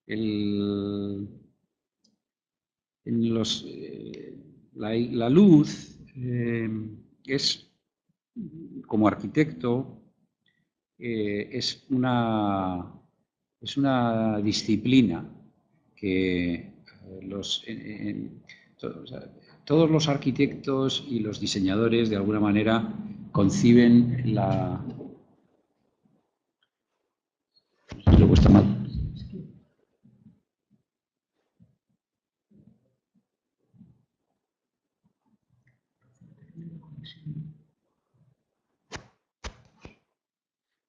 La luz es, como arquitecto, es una disciplina que todos los arquitectos y los diseñadores, de alguna manera, conciben la... Luego está mal.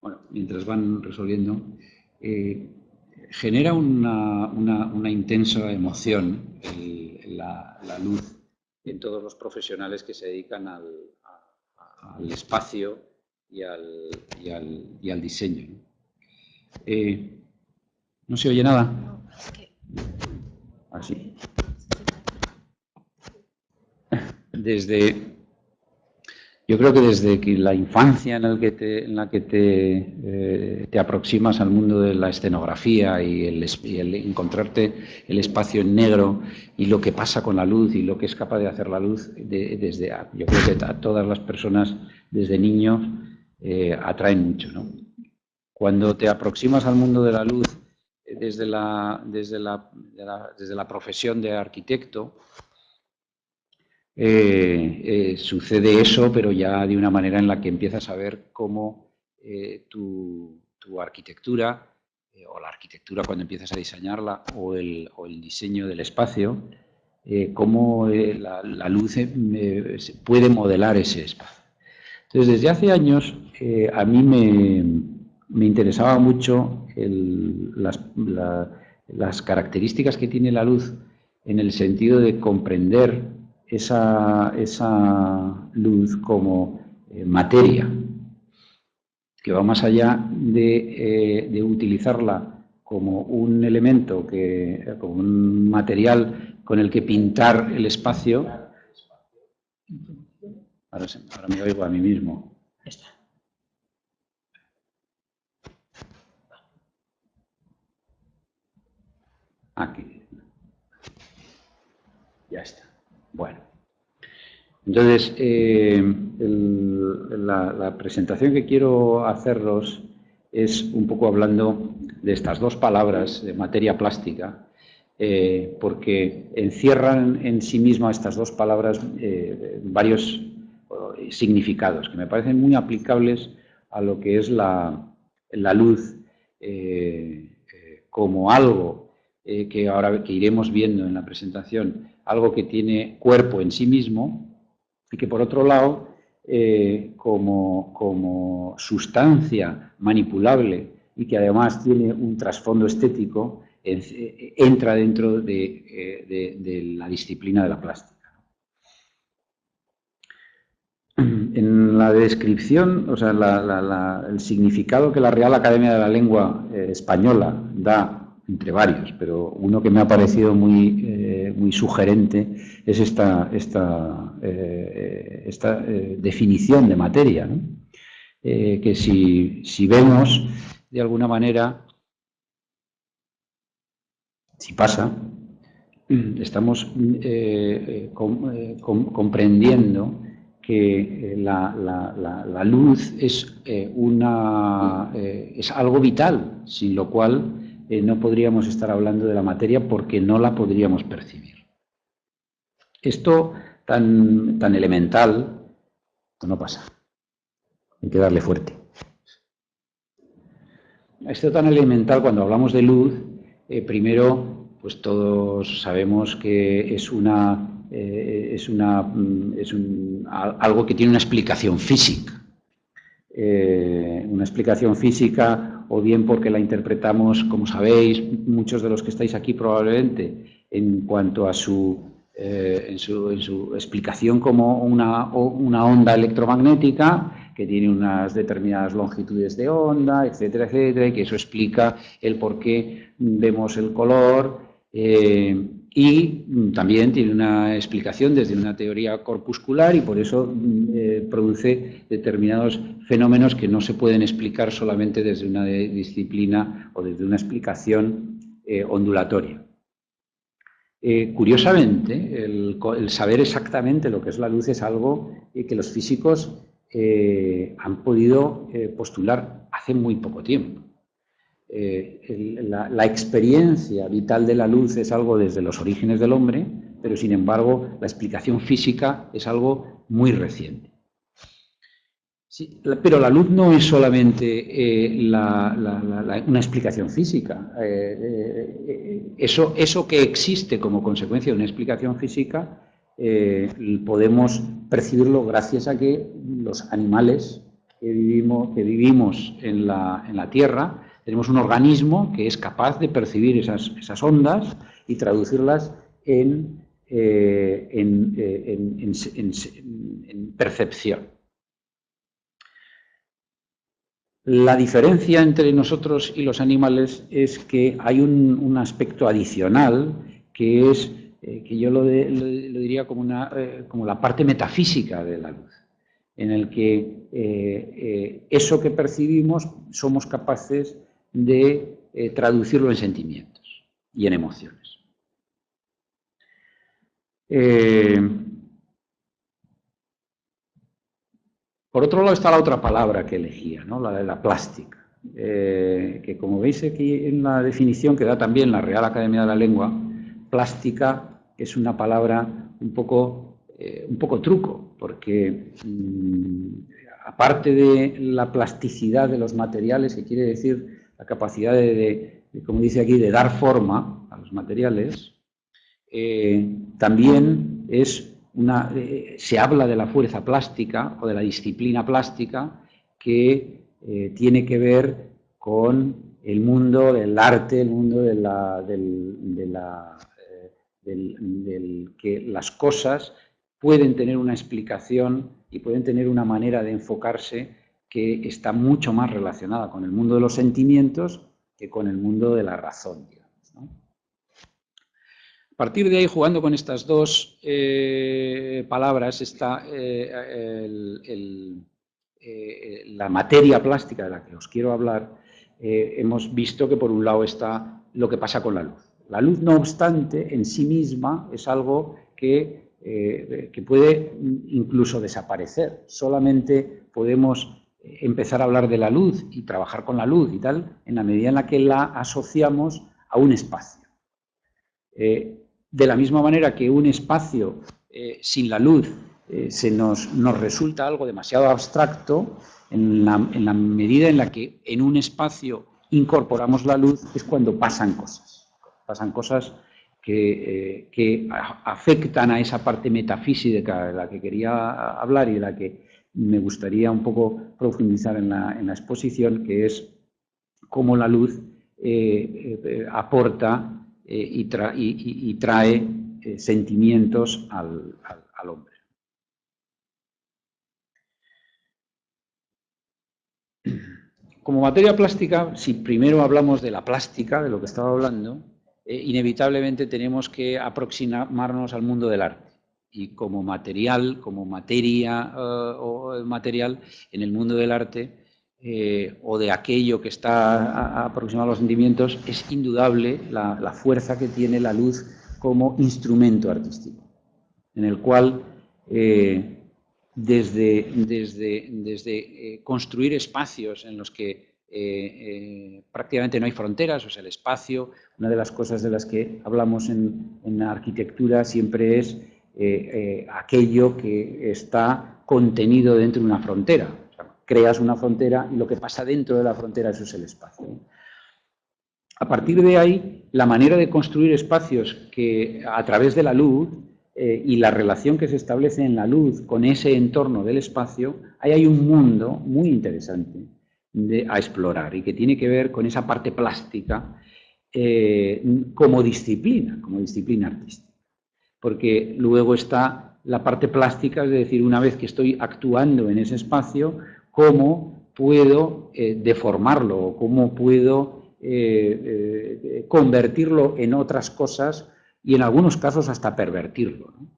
Bueno, mientras van resolviendo, genera una intensa emoción la luz en todos los profesionales que se dedican al espacio y al diseño, ¿no? ¿No se oye nada? Así. Yo creo que desde que la infancia en la que te aproximas al mundo de la escenografía y el encontrarte el espacio en negro y lo que pasa con la luz y lo que es capaz de hacer la luz, yo creo que a todas las personas desde niños atraen mucho, ¿no? Cuando te aproximas al mundo de la luz desde la profesión de arquitecto, sucede eso, pero ya de una manera en la que empiezas a ver cómo tu arquitectura, o la arquitectura cuando empiezas a diseñarla, o el diseño del espacio, cómo la luz puede modelar ese espacio. Entonces, desde hace años, a mí me interesaba mucho las características que tiene la luz en el sentido de comprender esa luz como materia, que va más allá de utilizarla como un elemento, como un material con el que pintar el espacio. Ahora me oigo a mí mismo. Aquí. Ya está. Bueno. Entonces, la presentación que quiero haceros es un poco hablando de estas dos palabras, de materia plástica, porque encierran en sí mismas estas dos palabras varios significados que me parecen muy aplicables a lo que es la luz como algo que iremos viendo en la presentación, algo que tiene cuerpo en sí mismo y que por otro lado como sustancia manipulable y que además tiene un trasfondo estético, entra dentro de la disciplina de la plástica. En la descripción, o sea, el significado que la Real Academia de la Lengua Española da, entre varios, pero uno que me ha parecido muy sugerente es esta definición de materia, ¿no? Que si vemos, de alguna manera, si pasa, estamos comprendiendo que la luz es algo vital, sin lo cual no podríamos estar hablando de la materia porque no la podríamos percibir. Esto tan elemental no pasa. Hay que darle fuerte. Esto tan elemental, cuando hablamos de luz, primero, pues todos sabemos que es algo que tiene una explicación física. Una explicación física, o bien porque la interpretamos, como sabéis, muchos de los que estáis aquí probablemente, en cuanto a su explicación como una onda electromagnética que tiene unas determinadas longitudes de onda, etcétera, etcétera, y que eso explica el por qué vemos el color, y también tiene una explicación desde una teoría corpuscular y por eso produce determinados fenómenos que no se pueden explicar solamente desde una disciplina o desde una explicación ondulatoria. Curiosamente, el saber exactamente lo que es la luz es algo que los físicos han podido postular hace muy poco tiempo. La experiencia vital de la luz es algo desde los orígenes del hombre, pero sin embargo la explicación física es algo muy reciente. Sí, pero la luz no es solamente una explicación física. Eso que existe como consecuencia de una explicación física podemos percibirlo gracias a que los animales que vivimos en la Tierra tenemos un organismo que es capaz de percibir esas ondas y traducirlas en percepción. La diferencia entre nosotros y los animales es que hay un aspecto adicional que es, que yo lo diría como la parte metafísica de la luz, en el que eso que percibimos somos capaces de traducirlo en sentimientos y en emociones. Por otro lado está la otra palabra que elegía, ¿no? La de la plástica, que como veis aquí en la definición que da también la Real Academia de la Lengua, plástica es una palabra un poco truco, porque aparte de la plasticidad de los materiales, que quiere decir la capacidad como dice aquí, de dar forma a los materiales, también es se habla de la fuerza plástica o de la disciplina plástica que tiene que ver con el mundo del arte, el mundo que las cosas pueden tener una explicación y pueden tener una manera de enfocarse que está mucho más relacionada con el mundo de los sentimientos que con el mundo de la razón, digamos, ¿no? A partir de ahí, jugando con estas dos palabras, está la materia plástica de la que os quiero hablar. Hemos visto que por un lado está lo que pasa con la luz. La luz, no obstante, en sí misma es algo que puede incluso desaparecer. Solamente podemos empezar a hablar de la luz y trabajar con la luz y tal en la medida en la que la asociamos a un espacio. De la misma manera que un espacio sin la luz nos resulta algo demasiado abstracto, en la medida en la que en un espacio incorporamos la luz es cuando pasan cosas. Pasan cosas que afectan a esa parte metafísica de la que quería hablar y de la que me gustaría un poco profundizar en la exposición, que es cómo la luz aporta y trae sentimientos al hombre. Como materia plástica, si primero hablamos de la plástica, de lo que estaba hablando, inevitablemente tenemos que aproximarnos al mundo del arte. Y como material, como materia o material, en el mundo del arte o de aquello que está aproximado a los sentimientos, es indudable la fuerza que tiene la luz como instrumento artístico, en el cual desde construir espacios en los que prácticamente no hay fronteras, o sea, el espacio, una de las cosas de las que hablamos en la arquitectura siempre es aquello que está contenido dentro de una frontera. O sea, creas una frontera y lo que pasa dentro de la frontera, eso es el espacio. A partir de ahí, la manera de construir espacios que a través de la luz y la relación que se establece en la luz con ese entorno del espacio, ahí hay un mundo muy interesante a explorar y que tiene que ver con esa parte plástica como disciplina artística. Porque luego está la parte plástica, es decir, una vez que estoy actuando en ese espacio, cómo puedo deformarlo, cómo puedo convertirlo en otras cosas y en algunos casos hasta pervertirlo, ¿no?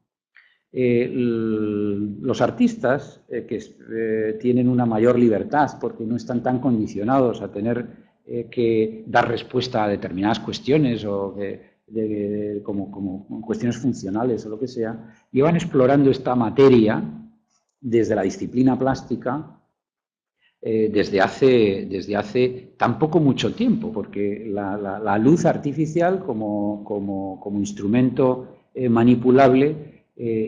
Los artistas que tienen una mayor libertad porque no están tan condicionados a tener que dar respuesta a determinadas cuestiones o como cuestiones funcionales o lo que sea, llevan explorando esta materia desde la disciplina plástica desde hace tampoco mucho tiempo, porque la luz artificial como instrumento manipulable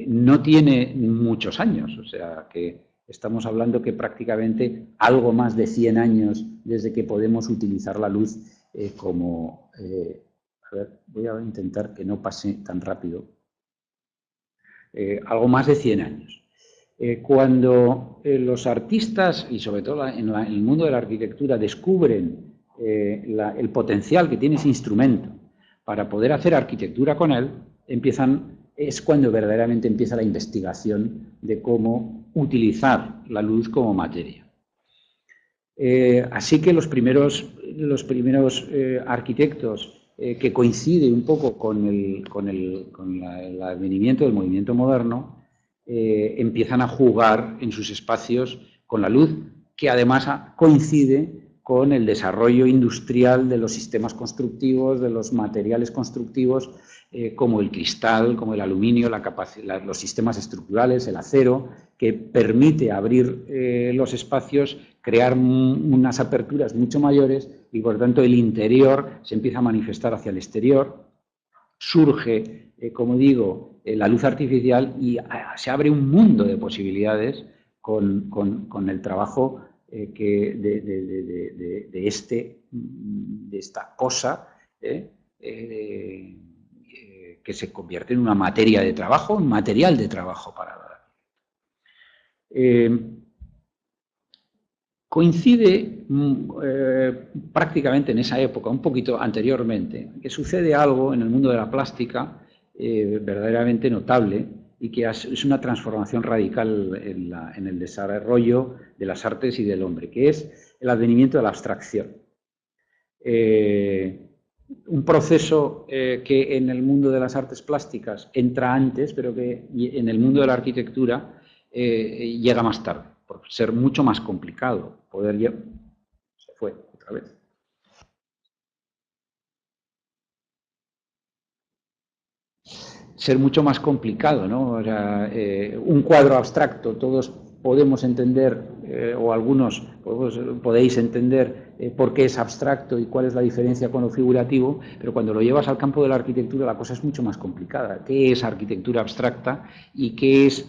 no tiene muchos años, o sea que estamos hablando que prácticamente algo más de 100 años desde que podemos utilizar la luz como... a ver, voy a intentar que no pase tan rápido. Algo más de 100 años. Cuando los artistas, y sobre todo en el mundo de la arquitectura, descubren el potencial que tiene ese instrumento para poder hacer arquitectura con él, es cuando verdaderamente empieza la investigación de cómo utilizar la luz como materia. Así que los primeros arquitectos que coincide un poco con el advenimiento del movimiento moderno, empiezan a jugar en sus espacios con la luz, que además coincide con el desarrollo industrial de los sistemas constructivos, de los materiales constructivos, como el cristal, como el aluminio, los sistemas estructurales, el acero, que permite abrir los espacios, crear unas aperturas mucho mayores y, por tanto, el interior se empieza a manifestar hacia el exterior. Surge, como digo, la luz artificial y se abre un mundo de posibilidades con el trabajo de esta cosa que se convierte en una materia de trabajo, un material de trabajo para la coincide prácticamente en esa época, un poquito anteriormente, que sucede algo en el mundo de la plástica verdaderamente notable y que es una transformación radical en el desarrollo de las artes y del hombre, que es el advenimiento de la abstracción. Un proceso que en el mundo de las artes plásticas entra antes, pero que en el mundo de la arquitectura llega más tarde, por ser mucho más complicado poder llevar... Se fue otra vez. Ser mucho más complicado, ¿no? O sea, un cuadro abstracto, todos podemos entender, o algunos podéis entender por qué es abstracto y cuál es la diferencia con lo figurativo, pero cuando lo llevas al campo de la arquitectura la cosa es mucho más complicada. ¿Qué es arquitectura abstracta y qué es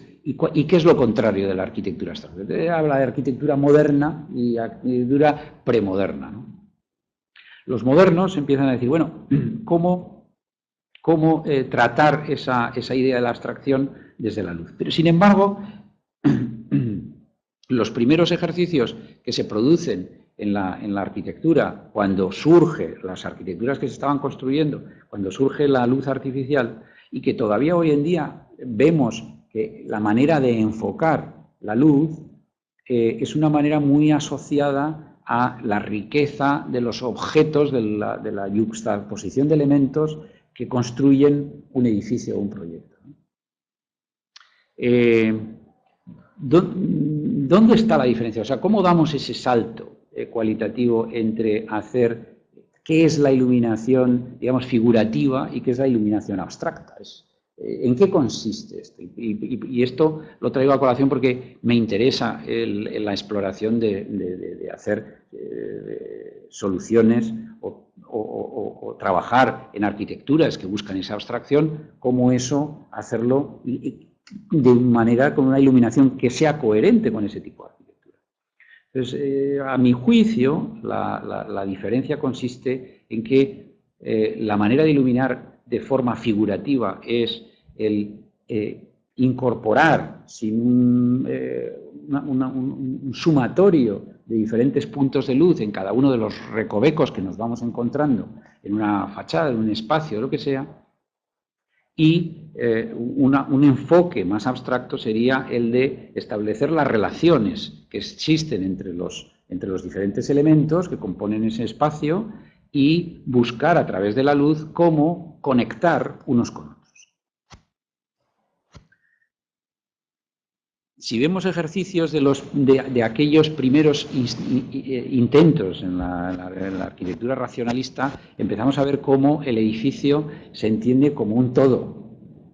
lo contrario de la arquitectura abstracta? Habla de arquitectura moderna y arquitectura premoderna, ¿no? Los modernos empiezan a decir, bueno, ¿cómo tratar esa idea de la abstracción desde la luz? Pero, sin embargo, los primeros ejercicios que se producen en la arquitectura, cuando surge, las arquitecturas que se estaban construyendo, cuando surge la luz artificial, y que todavía hoy en día vemos que la manera de enfocar la luz es una manera muy asociada a la riqueza de los objetos, de la yuxtaposición de elementos que construyen un edificio o un proyecto. ¿Dónde está la diferencia? O sea, ¿cómo damos ese salto cualitativo entre hacer qué es la iluminación, digamos, figurativa y qué es la iluminación abstracta? ¿En qué consiste esto? Y esto lo traigo a colación porque me interesa la exploración de hacer soluciones o trabajar en arquitecturas que buscan esa abstracción, cómo eso hacerlo de manera con una iluminación que sea coherente con ese tipo de arquitectura. Entonces, a mi juicio, la diferencia consiste en que la manera de iluminar de forma figurativa es el incorporar sin un sumatorio de diferentes puntos de luz en cada uno de los recovecos que nos vamos encontrando en una fachada, en un espacio, lo que sea, y un enfoque más abstracto sería el de establecer las relaciones que existen entre los diferentes elementos que componen ese espacio y buscar a través de la luz cómo conectar unos con otros. si vemos ejercicios de aquellos primeros intentos en la arquitectura racionalista, empezamos a ver cómo el edificio se entiende como un todo,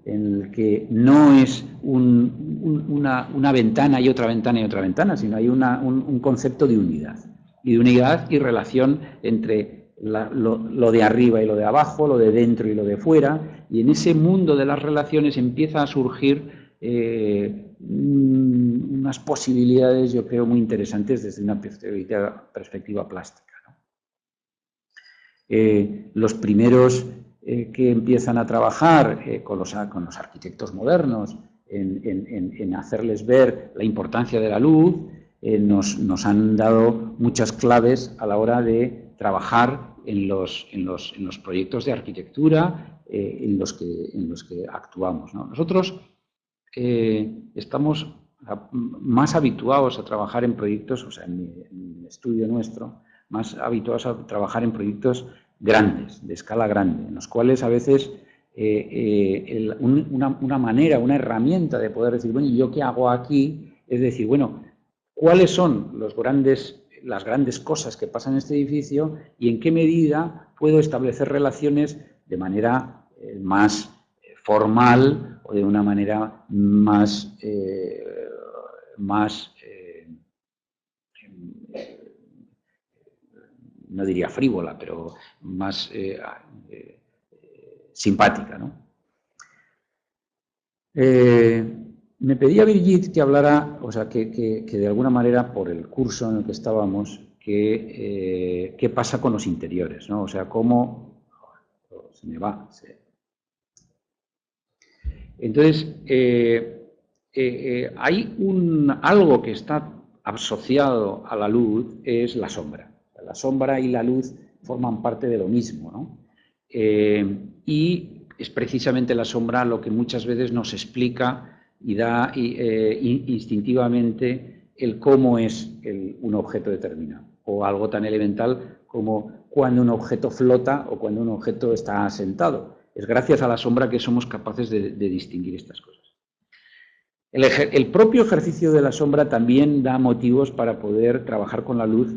en el que no es una ventana y otra ventana y otra ventana, sino hay un concepto de unidad. Y de unidad y relación entre lo de arriba y lo de abajo, lo de dentro y lo de fuera, y en ese mundo de las relaciones empieza a surgir unas posibilidades, yo creo, muy interesantes desde una perspectiva plástica, ¿no? Los primeros que empiezan a trabajar con los arquitectos modernos en hacerles ver la importancia de la luz, nos han dado muchas claves a la hora de trabajar en los proyectos de arquitectura en los que actuamos, ¿no? Nosotros estamos más habituados a trabajar en proyectos, o sea, en el estudio nuestro, más habituados a trabajar en proyectos grandes, de escala grande, en los cuales a veces una manera, una herramienta de poder decir, bueno, ¿y yo qué hago aquí? Es decir, bueno, ¿cuáles son las grandes cosas que pasan en este edificio y en qué medida puedo establecer relaciones de manera más formal o de una manera más, no diría frívola, pero más simpática, ¿no? Me pedía Birgit que hablara, o sea, que de alguna manera, por el curso en el que estábamos, qué pasa con los interiores, ¿no? O sea, cómo... Se me va. Entonces, hay algo que está asociado a la luz, es la sombra. La sombra y la luz forman parte de lo mismo, ¿no? Y es precisamente la sombra lo que muchas veces nos explica y da instintivamente el cómo es un objeto determinado, o algo tan elemental como cuando un objeto flota o cuando un objeto está sentado. Es gracias a la sombra que somos capaces de distinguir estas cosas. El propio ejercicio de la sombra también da motivos para poder trabajar con la luz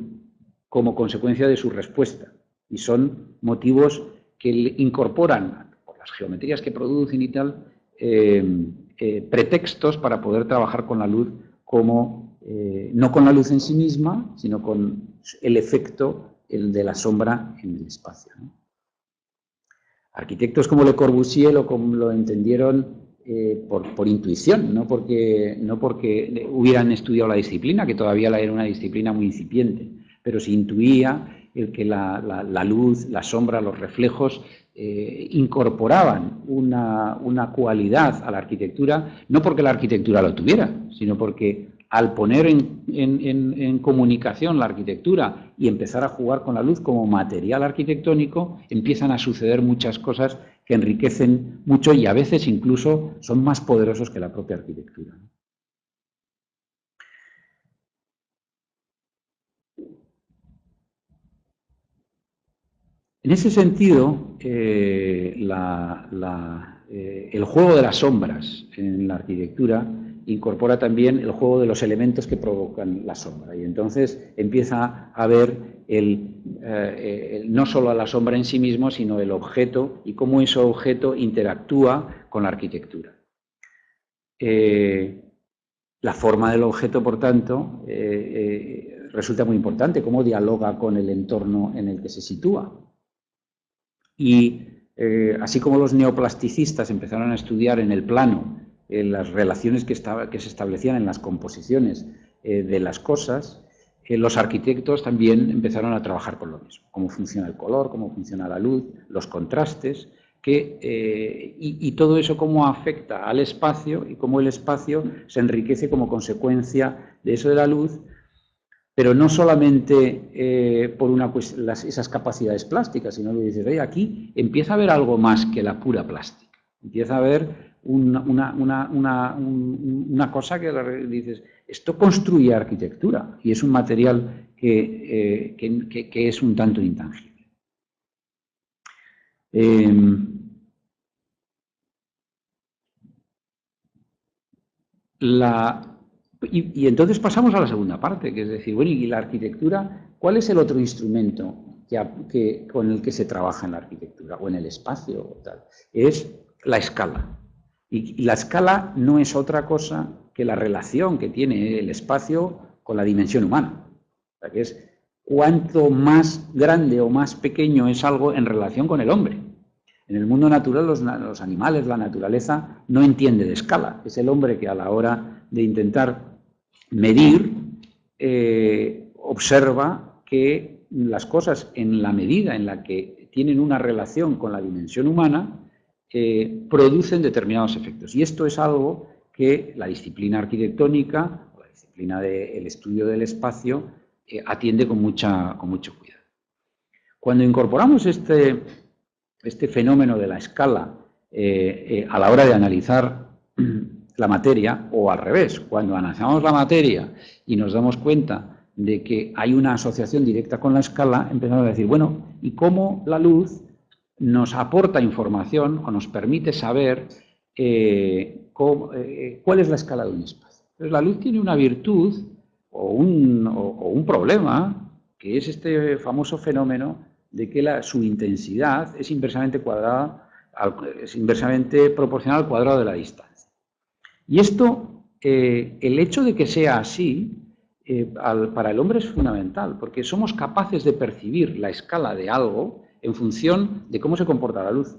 como consecuencia de su respuesta. Y son motivos que incorporan, por las geometrías que producen y tal, pretextos para poder trabajar con la luz como, no con la luz en sí misma, sino con el efecto de la sombra en el espacio, ¿no? Arquitectos como Le Corbusier lo entendieron por intuición, no porque hubieran estudiado la disciplina, que todavía era una disciplina muy incipiente, pero se intuía el que la luz, la sombra, los reflejos incorporaban una cualidad a la arquitectura, no porque la arquitectura lo tuviera, sino porque al poner en comunicación la arquitectura y empezar a jugar con la luz como material arquitectónico, empiezan a suceder muchas cosas que enriquecen mucho y a veces incluso son más poderosos que la propia arquitectura. En ese sentido, el juego de las sombras en la arquitectura incorpora también el juego de los elementos que provocan la sombra. Y entonces empieza a ver no solo a la sombra en sí mismo, sino el objeto y cómo ese objeto interactúa con la arquitectura. La forma del objeto, por tanto, resulta muy importante, cómo dialoga con el entorno en el que se sitúa. Y así como los neoplasticistas empezaron a estudiar en el plano las relaciones que se establecían en las composiciones de las cosas, los arquitectos también empezaron a trabajar con lo mismo, cómo funciona el color, cómo funciona la luz, los contrastes, y todo eso cómo afecta al espacio y cómo el espacio se enriquece como consecuencia de eso de la luz, pero no solamente por esas capacidades plásticas, sino que dices, oye, aquí empieza a haber algo más que la pura plástica. Empieza a haber una cosa que dices, esto construye arquitectura y es un material que es un tanto intangible. Y entonces pasamos a la segunda parte, que es decir, bueno, ¿y la arquitectura? ¿Cuál es el otro instrumento con el que se trabaja en la arquitectura o en el espacio? O tal? Es la escala. Y la escala no es otra cosa que la relación que tiene el espacio con la dimensión humana. O sea, que es cuánto más grande o más pequeño es algo en relación con el hombre. En el mundo natural los animales, la naturaleza, no entiende de escala. Es el hombre que a la hora de intentar medir, observa que las cosas en la medida en la que tienen una relación con la dimensión humana, producen determinados efectos. Y esto es algo que la disciplina arquitectónica, o la disciplina del estudio del espacio, atiende con mucho cuidado. Cuando incorporamos este fenómeno de la escala a la hora de analizar la materia, o al revés, cuando analizamos la materia y nos damos cuenta de que hay una asociación directa con la escala, empezamos a decir, bueno, ¿y cómo la luz nos aporta información o nos permite saber cuál es la escala de un espacio? Entonces, la luz tiene una virtud o un problema, que es este famoso fenómeno de que su intensidad es inversamente proporcional al cuadrado de la distancia. Y esto, el hecho de que sea así, para el hombre es fundamental, porque somos capaces de percibir la escala de algo en función de cómo se comporta la luz.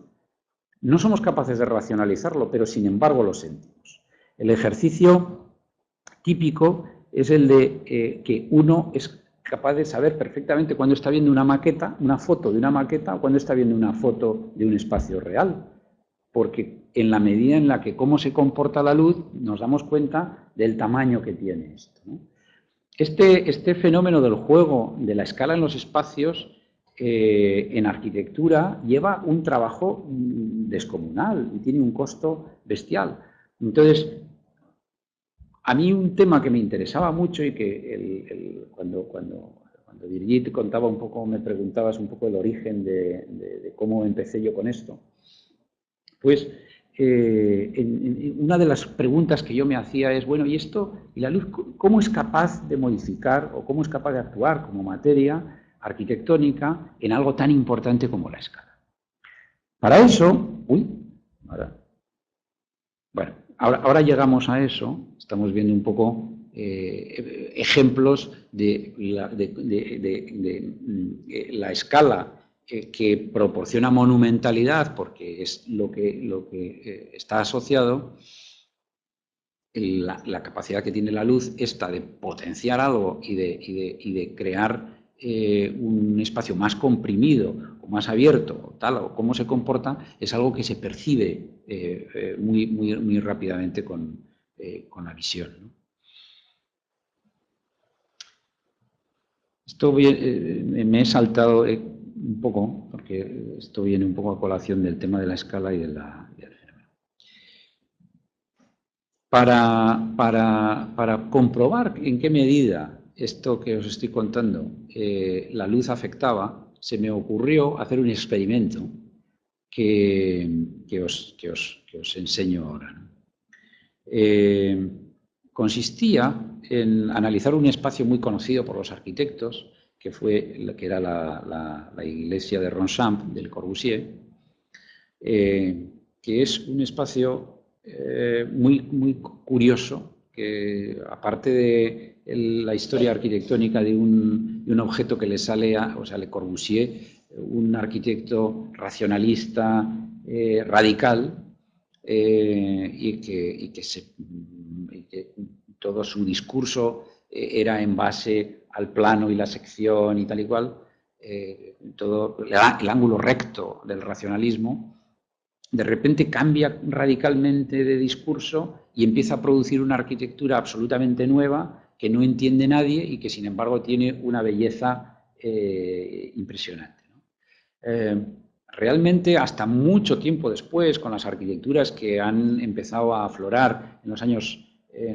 No somos capaces de racionalizarlo, pero sin embargo lo sentimos. El ejercicio típico es el de que uno es capaz de saber perfectamente cuando está viendo una maqueta, una foto de una maqueta, o cuando está viendo una foto de un espacio real. Porque en la medida en la que cómo se comporta la luz, nos damos cuenta del tamaño que tiene esto, ¿no? Este fenómeno del juego de la escala en los espacios en arquitectura lleva un trabajo descomunal y tiene un costo bestial. Entonces, a mí un tema que me interesaba mucho y que cuando Birgit contaba un poco, me preguntabas un poco el origen de cómo empecé yo con esto, pues una de las preguntas que yo me hacía es, bueno, ¿y esto, y la luz, cómo es capaz de modificar o cómo es capaz de actuar como materia arquitectónica en algo tan importante como la escala? Para eso, ahora llegamos a eso, estamos viendo un poco ejemplos de la escala que proporciona monumentalidad, porque es lo que está asociado, la capacidad que tiene la luz esta de potenciar algo y de crear un espacio más comprimido o más abierto, o cómo se comporta, es algo que se percibe muy rápidamente con la visión, ¿no? Esto me he saltado un poco, porque esto viene un poco a colación del tema de la escala y del fenómeno. Para comprobar en qué medida esto que os estoy contando, la luz afectaba, se me ocurrió hacer un experimento que os enseño ahora, ¿no? Consistía en analizar un espacio muy conocido por los arquitectos, que era la iglesia de Ronsard, del Corbusier, que es un espacio muy curioso, que aparte de la historia arquitectónica de un objeto que le sale Corbusier, un arquitecto racionalista, radical, y que todo su discurso era en base al plano y la sección y tal y cual, todo el ángulo recto del racionalismo, de repente cambia radicalmente de discurso y empieza a producir una arquitectura absolutamente nueva que no entiende nadie y que sin embargo tiene una belleza impresionante, ¿no? Realmente hasta mucho tiempo después, con las arquitecturas que han empezado a aflorar en los años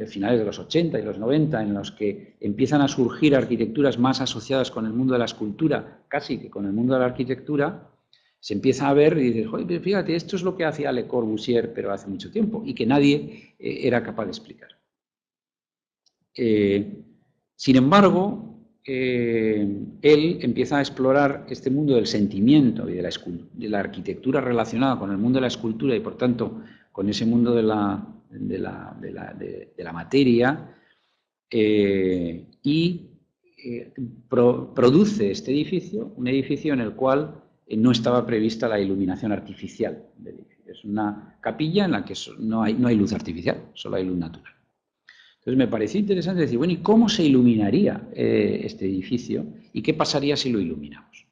finales de los 80 y los 90, en los que empiezan a surgir arquitecturas más asociadas con el mundo de la escultura, casi que con el mundo de la arquitectura, se empieza a ver y dices, fíjate, esto es lo que hacía Le Corbusier, pero hace mucho tiempo, y que nadie era capaz de explicar. Sin embargo, él empieza a explorar este mundo del sentimiento y de la arquitectura relacionada con el mundo de la escultura y, por tanto, con ese mundo de la materia, y produce este edificio, un edificio en el cual no estaba prevista la iluminación artificial del edificio. Es una capilla en la que no hay luz artificial, solo hay luz natural. Entonces me pareció interesante decir, bueno, ¿y cómo se iluminaría este edificio? ¿Y qué pasaría si lo iluminamos?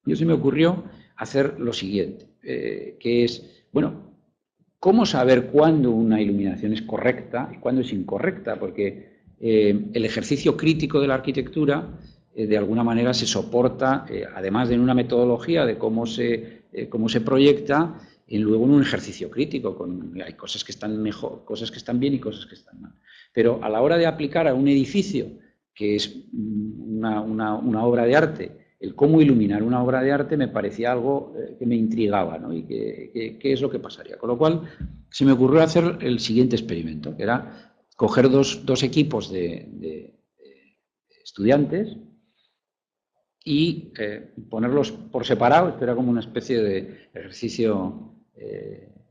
Y se me ocurrió hacer lo siguiente, que es, bueno, ¿cómo saber cuándo una iluminación es correcta y cuándo es incorrecta? Porque el ejercicio crítico de la arquitectura, de alguna manera, se soporta, además de en una metodología de cómo se proyecta, luego en un ejercicio crítico. Hay cosas que están mejor, cosas que están bien y cosas que están mal. Pero a la hora de aplicar a un edificio, que es una obra de arte, el cómo iluminar una obra de arte me parecía algo que me intrigaba, ¿no? Y qué es lo que pasaría. Con lo cual se me ocurrió hacer el siguiente experimento, que era coger dos equipos de estudiantes y ponerlos por separado. Esto era como una especie de ejercicio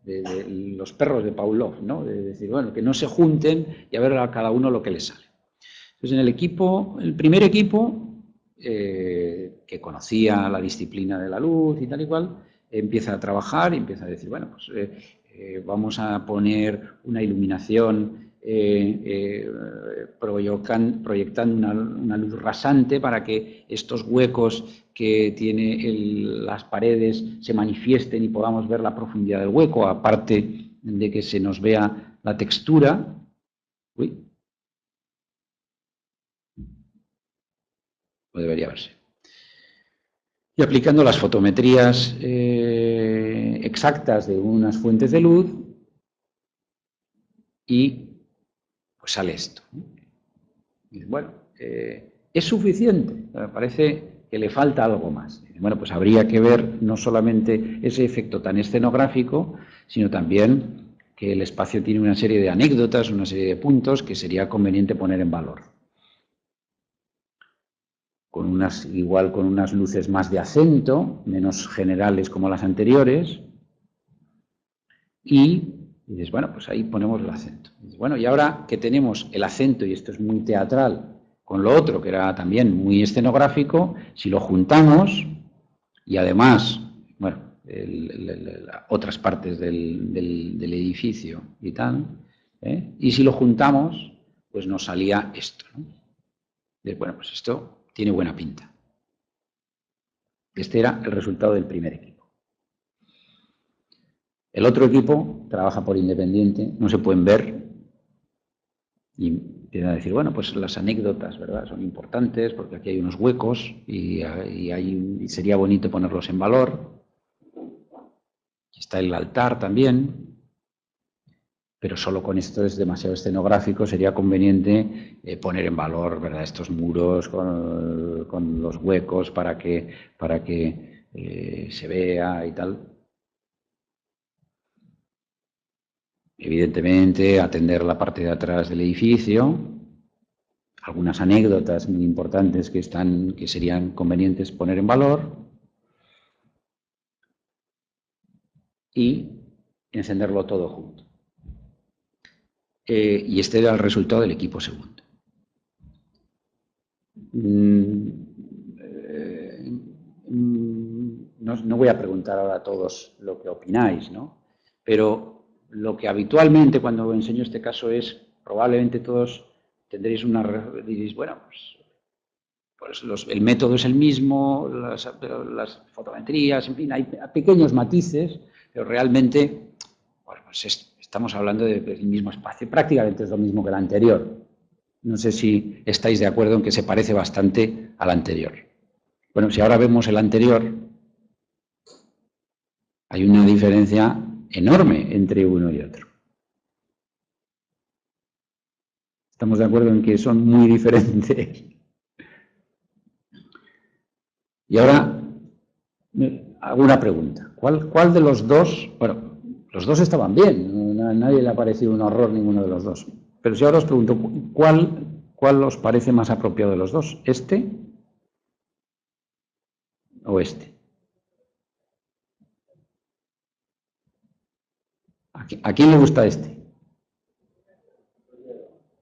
de los perros de Pavlov, ¿no? De decir, bueno, que no se junten y a ver a cada uno lo que les sale. Entonces, en el primer equipo, que conocía la disciplina de la luz y tal y cual, empieza a trabajar y empieza a decir, bueno, pues vamos a poner una iluminación proyectando una luz rasante para que estos huecos que tiene las paredes se manifiesten y podamos ver la profundidad del hueco, aparte de que se nos vea la textura. Uy. O debería verse. Y aplicando las fotometrías exactas de unas fuentes de luz, y pues sale esto. Y bueno, ¿es suficiente? Me parece que le falta algo más. Bueno, pues habría que ver no solamente ese efecto tan escenográfico, sino también que el espacio tiene una serie de anécdotas, una serie de puntos que sería conveniente poner en valor. Igual con unas luces más de acento, menos generales como las anteriores, y dices, bueno, pues ahí ponemos el acento. Y dices, bueno, y ahora que tenemos el acento, y esto es muy teatral, con lo otro, que era también muy escenográfico, si lo juntamos, y además, bueno, otras partes del edificio y tal, y si lo juntamos, pues nos salía esto, ¿no? Y bueno, pues esto tiene buena pinta. Este era el resultado del primer equipo. El otro equipo trabaja por independiente, no se pueden ver, y empiezan a decir, bueno, pues las anécdotas, ¿verdad?, son importantes porque aquí hay unos huecos y sería bonito ponerlos en valor. Está el altar también, pero solo con esto es demasiado escenográfico. Sería conveniente poner en valor, ¿verdad?, estos muros con los huecos para que se vea y tal. Evidentemente, atender la parte de atrás del edificio, algunas anécdotas muy importantes que serían convenientes poner en valor, y encenderlo todo junto. Y este era el resultado del equipo segundo. No voy a preguntar ahora a todos lo que opináis, ¿no? Pero lo que habitualmente cuando enseño este caso es, probablemente todos tendréis diréis, bueno, pues el método es el mismo, las fotometrías, en fin, hay pequeños matices, pero realmente, bueno, pues estamos hablando del mismo espacio, prácticamente es lo mismo que el anterior. No sé si estáis de acuerdo en que se parece bastante al anterior. Bueno, si ahora vemos el anterior, hay una diferencia enorme entre uno y otro. Estamos de acuerdo en que son muy diferentes. Y ahora hago una pregunta. ¿Cuál de los dos? Bueno, los dos estaban bien. A nadie le ha parecido un horror ninguno de los dos. Pero si ahora os pregunto, ¿cuál os parece más apropiado de los dos? ¿Este o este? ¿A quién le gusta este?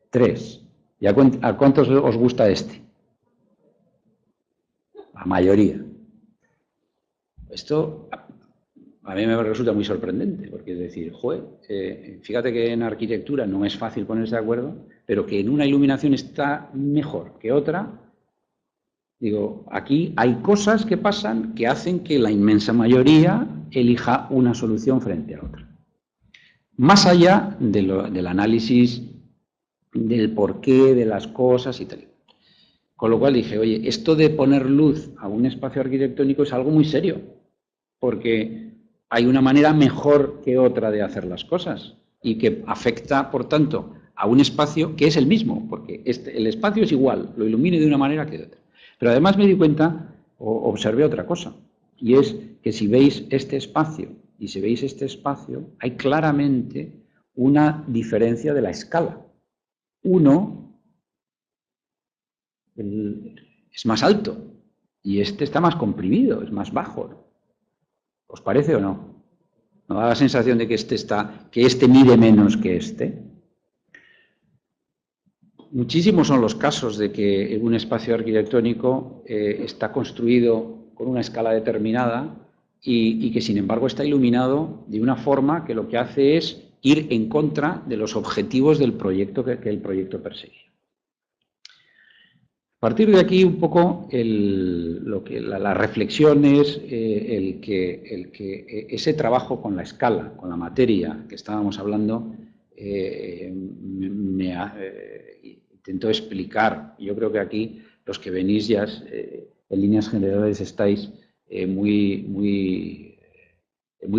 3. ¿Y a cuántos os gusta este? La mayoría. Esto a mí me resulta muy sorprendente, porque es decir, joder, fíjate que en arquitectura no es fácil ponerse de acuerdo, pero que en una iluminación está mejor que otra. Digo, aquí hay cosas que pasan que hacen que la inmensa mayoría elija una solución frente a otra. Más allá del análisis del porqué de las cosas y tal. Con lo cual dije, oye, esto de poner luz a un espacio arquitectónico es algo muy serio, porque hay una manera mejor que otra de hacer las cosas y que afecta, por tanto, a un espacio que es el mismo, porque el espacio es igual, lo ilumine de una manera que de otra. Pero además me di cuenta, o observé otra cosa, y es que si veis este espacio y si veis este espacio, hay claramente una diferencia de la escala. Uno es más alto y este está más comprimido, es más bajo. ¿Os parece o no? ¿No da la sensación de que este mide menos que este? Muchísimos son los casos de que un espacio arquitectónico está construido con una escala determinada y que sin embargo está iluminado de una forma que lo que hace es ir en contra de los objetivos del proyecto que el proyecto perseguía. A partir de aquí un poco las reflexiones, ese trabajo con la escala, con la materia que estábamos hablando, intento explicar. Yo creo que aquí los que venís ya en líneas generales estáis muy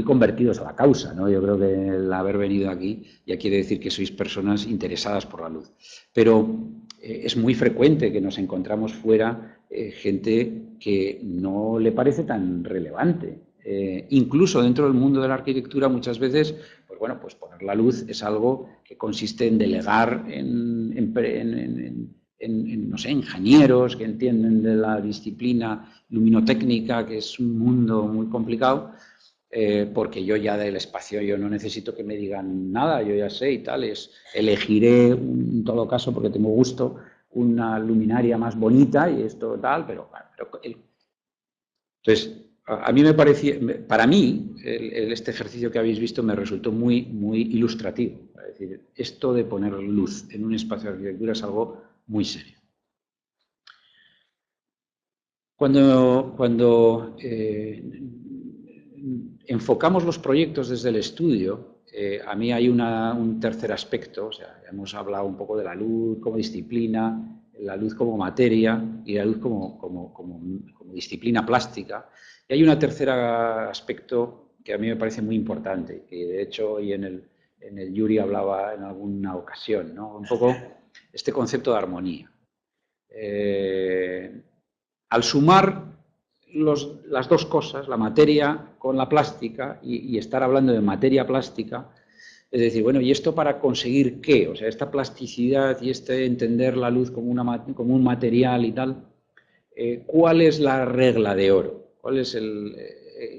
convertidos a la causa, ¿no? Yo creo que el haber venido aquí ya quiere decir que sois personas interesadas por la luz. Pero es muy frecuente que nos encontramos fuera gente que no le parece tan relevante. Incluso dentro del mundo de la arquitectura muchas veces, pues bueno, pues poner la luz es algo que consiste en delegar no sé, ingenieros que entienden de la disciplina luminotécnica, que es un mundo muy complicado, porque yo ya del espacio yo no necesito que me digan nada, yo ya sé y tal, elegiré en todo caso, porque tengo gusto, una luminaria más bonita y esto tal, pero entonces, a mí me parecía, para mí, este ejercicio que habéis visto me resultó muy ilustrativo. Es decir, esto de poner luz en un espacio de arquitectura es algo muy serio. Cuando enfocamos los proyectos desde el estudio, a mí hay un tercer aspecto, o sea, hemos hablado un poco de la luz como disciplina, la luz como materia y la luz como disciplina plástica. Y hay un tercer aspecto que a mí me parece muy importante, que de hecho hoy en el Yuri hablaba en alguna ocasión, ¿no? Un poco este concepto de armonía. Al sumar las dos cosas, la materia con la plástica, y estar hablando de materia plástica, es decir, bueno, ¿y esto para conseguir qué? O sea, esta plasticidad y entender la luz como un material y tal, ¿cuál es la regla de oro? ¿Cuál es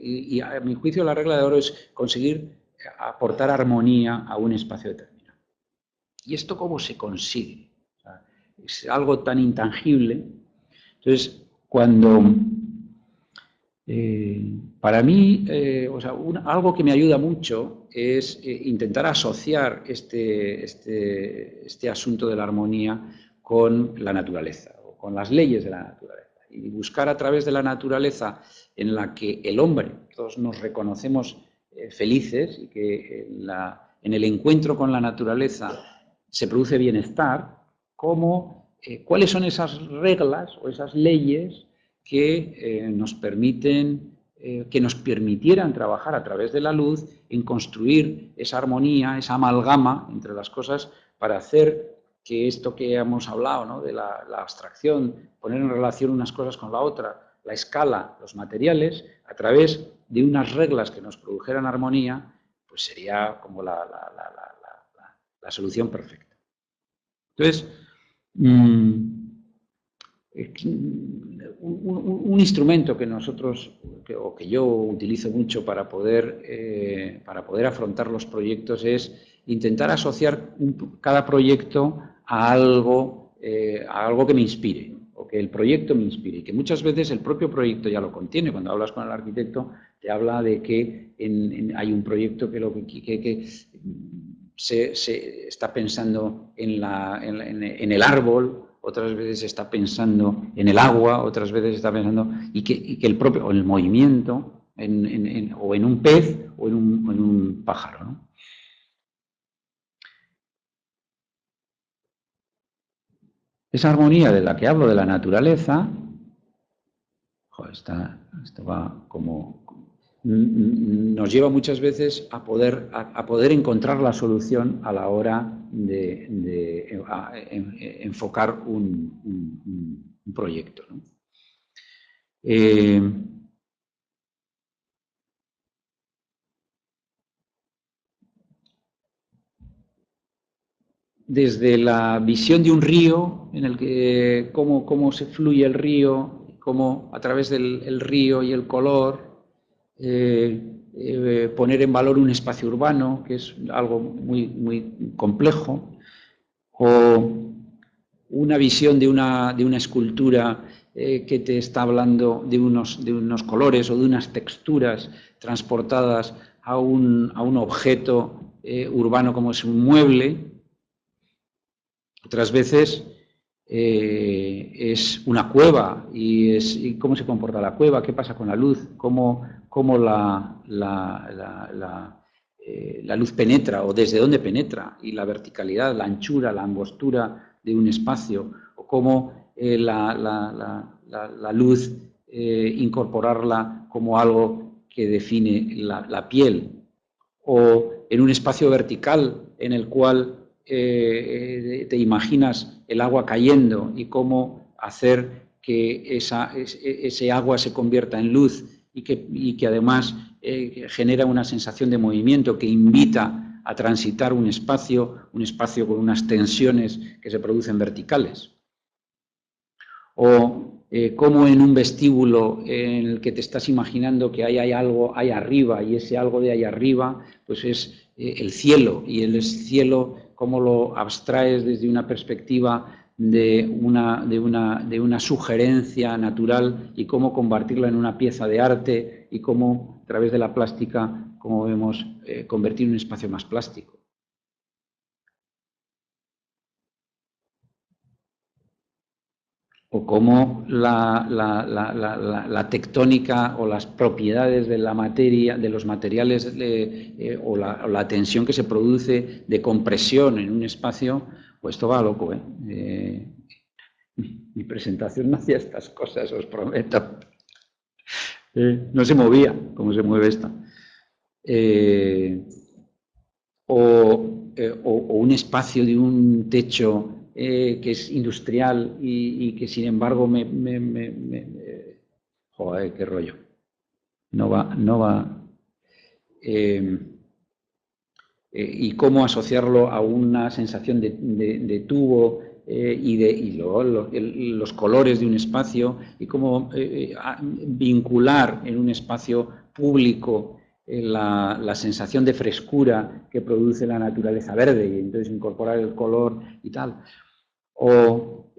y a mi juicio la regla de oro es conseguir aportar armonía a un espacio determinado. ¿Y esto cómo se consigue? O sea, es algo tan intangible. Entonces, para mí, o sea, algo que me ayuda mucho es intentar asociar este asunto de la armonía con la naturaleza, o con las leyes de la naturaleza, y buscar a través de la naturaleza en la que el hombre, todos nos reconocemos felices, y que en el encuentro con la naturaleza se produce bienestar, cuáles son esas reglas o esas leyes que nos permitieran trabajar a través de la luz en construir esa armonía, esa amalgama entre las cosas para hacer que esto que hemos hablado, ¿no? De la abstracción, poner en relación unas cosas con la otra, la escala, los materiales, a través de unas reglas que nos produjeran armonía, pues sería como la solución perfecta. Entonces, un instrumento que nosotros, o que yo utilizo mucho para poder afrontar los proyectos es intentar asociar cada proyecto a algo que me inspire, o que el proyecto me inspire, y que muchas veces el propio proyecto ya lo contiene. Cuando hablas con el arquitecto, te habla de que hay un proyecto que se está pensando en el árbol, otras veces está pensando en el agua, otras veces está pensando, y que el propio, o en el movimiento, o en un pez, o en un pájaro, ¿no? Esa armonía de la que hablo, de la naturaleza, joder, esto va como... nos lleva muchas veces a poder encontrar la solución a la hora de enfocar un proyecto, ¿no? Desde la visión de un río, en el que cómo se fluye el río, cómo a través del río y el color, poner en valor un espacio urbano, que es algo muy complejo, o una visión de una escultura que te está hablando de unos colores o de unas texturas transportadas a un objeto urbano como es un mueble. Otras veces es una cueva y cómo se comporta la cueva, qué pasa con la luz, cómo la luz penetra o desde dónde penetra, y la verticalidad, la anchura, la angostura de un espacio, o cómo la luz incorporarla como algo que define la piel, o en un espacio vertical en el cual te imaginas el agua cayendo y cómo hacer que ese agua se convierta en luz y que además genera una sensación de movimiento que invita a transitar un espacio con unas tensiones que se producen verticales. O cómo en un vestíbulo en el que te estás imaginando que hay algo ahí arriba, y ese algo de ahí arriba pues es el cielo, y el cielo cómo lo abstraes desde una perspectiva de una sugerencia natural, y cómo convertirla en una pieza de arte, y cómo a través de la plástica, como vemos, convertir un espacio más plástico. O cómo la tectónica o las propiedades de la materia, de los materiales, o la tensión que se produce de compresión en un espacio, pues esto va loco, ¿eh? Mi presentación no hacía estas cosas, os prometo. No se movía como se mueve esta. O un espacio de un techo que es industrial y que sin embargo joder, qué rollo. No va. Y cómo asociarlo a una sensación de tubo y luego los colores de un espacio, y cómo vincular en un espacio público la sensación de frescura que produce la naturaleza verde, y entonces incorporar el color y tal. O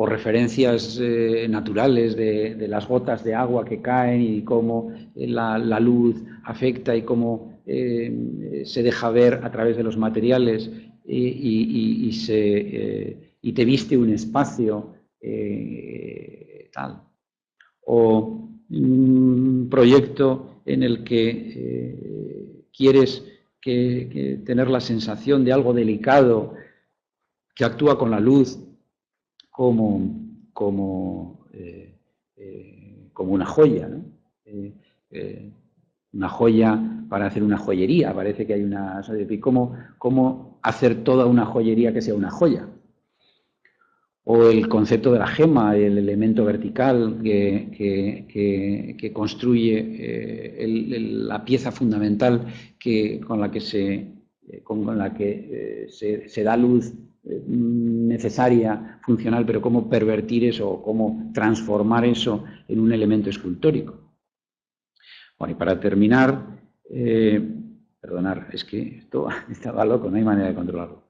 referencias naturales de las gotas de agua que caen, y cómo la luz afecta, y cómo se deja ver a través de los materiales, y te viste un espacio tal. O un proyecto en el que quieres tener la sensación de algo delicado que actúa con la luz como una joya, ¿no? Una joya para hacer una joyería, parece que hay una... ¿Cómo hacer toda una joyería que sea una joya? O el concepto de la gema, el elemento vertical que construye la pieza fundamental con la que se da luz necesaria, funcional, pero cómo pervertir eso o cómo transformar eso en un elemento escultórico. Bueno, y para terminar, perdonar, es que esto estaba loco, no hay manera de controlarlo.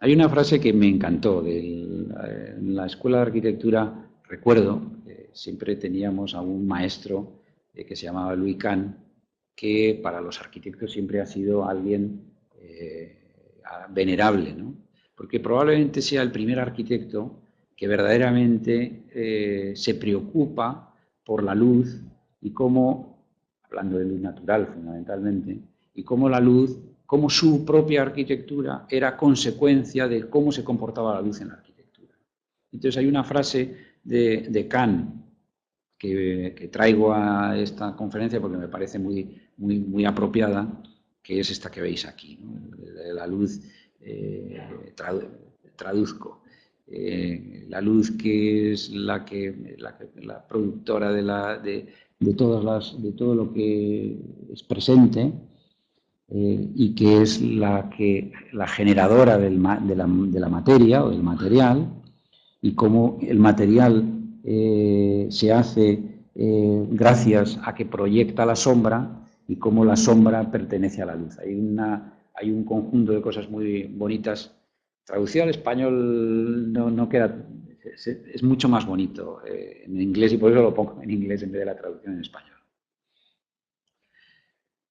Hay una frase que me encantó. En la escuela de arquitectura, recuerdo, siempre teníamos a un maestro que se llamaba Louis Kahn, que para los arquitectos siempre ha sido alguien venerable, ¿no? Porque probablemente sea el primer arquitecto que verdaderamente se preocupa por la luz y cómo, hablando de luz natural fundamentalmente, y cómo la luz, cómo su propia arquitectura era consecuencia de cómo se comportaba la luz en la arquitectura. Entonces hay una frase de Kahn que traigo a esta conferencia porque me parece muy apropiada, que es esta que veis aquí, ¿no? La luz, traduzco, la luz que es la productora de todo lo que es presente, y que es la generadora de la materia o del material, y cómo el material se hace gracias a que proyecta la sombra y cómo la sombra pertenece a la luz. Hay un conjunto de cosas muy bonitas. Traducido al español no queda, es mucho más bonito en inglés, y por eso lo pongo en inglés en vez de la traducción en español.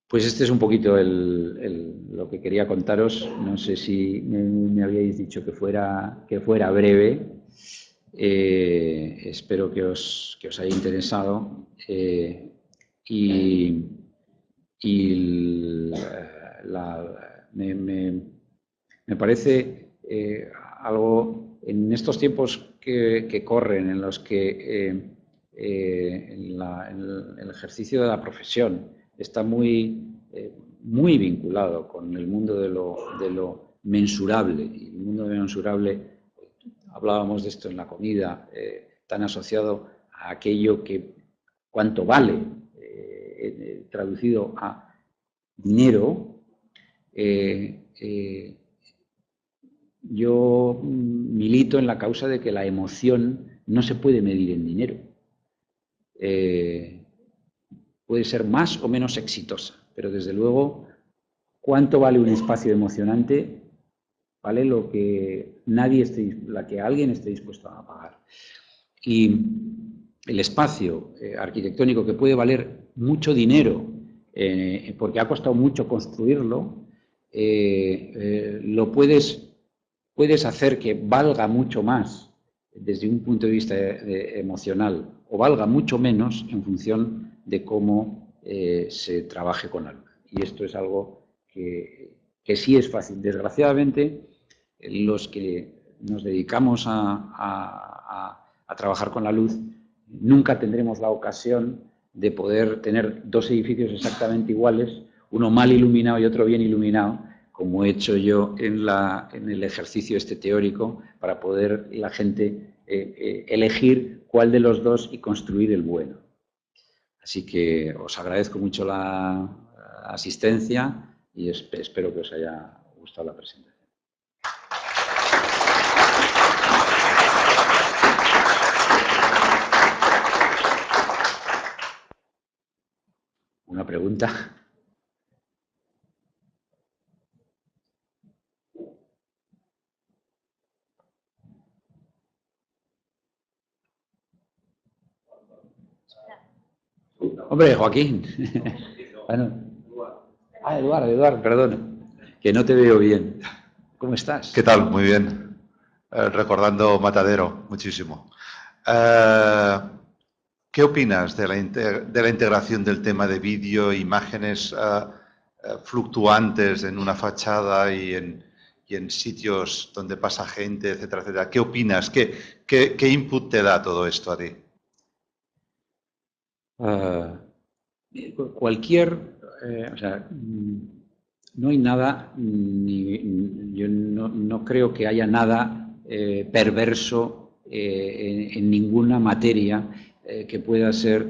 Pues este es un poquito lo que quería contaros. No sé si me habíais dicho que fuera breve. Espero que os haya interesado. Me parece algo, en estos tiempos que corren, en los que el ejercicio de la profesión está muy vinculado con el mundo de lo mensurable. Y el mundo de lo mensurable, hablábamos de esto en la comida, tan asociado a aquello que cuánto vale, traducido a dinero. Yo milito en la causa de que la emoción no se puede medir en dinero. Puede ser más o menos exitosa, pero desde luego, ¿cuánto vale un espacio emocionante? Vale lo que alguien esté dispuesto a pagar. Y el espacio arquitectónico, que puede valer mucho dinero porque ha costado mucho construirlo, lo puedes hacer que valga mucho más desde un punto de vista emocional, o valga mucho menos en función de cómo se trabaje con la luz. Y esto es algo que sí es fácil. Desgraciadamente, los que nos dedicamos a trabajar con la luz, nunca tendremos la ocasión de poder tener dos edificios exactamente iguales, uno mal iluminado y otro bien iluminado, como he hecho yo en el ejercicio teórico, para poder la gente elegir cuál de los dos y construir el bueno. Así que os agradezco mucho la asistencia y espero que os haya gustado la presentación. ¿Una pregunta? Hombre, Joaquín. Bueno. Eduardo, perdón, que no te veo bien. ¿Cómo estás? ¿Qué tal? Muy bien. Recordando Matadero, muchísimo. ¿Qué opinas de la integración del tema de vídeo, imágenes fluctuantes en una fachada y en sitios donde pasa gente, etcétera, etcétera? ¿Qué opinas? ¿Qué input te da todo esto a ti? O sea, no hay nada, yo no creo que haya nada perverso en ninguna materia que pueda ser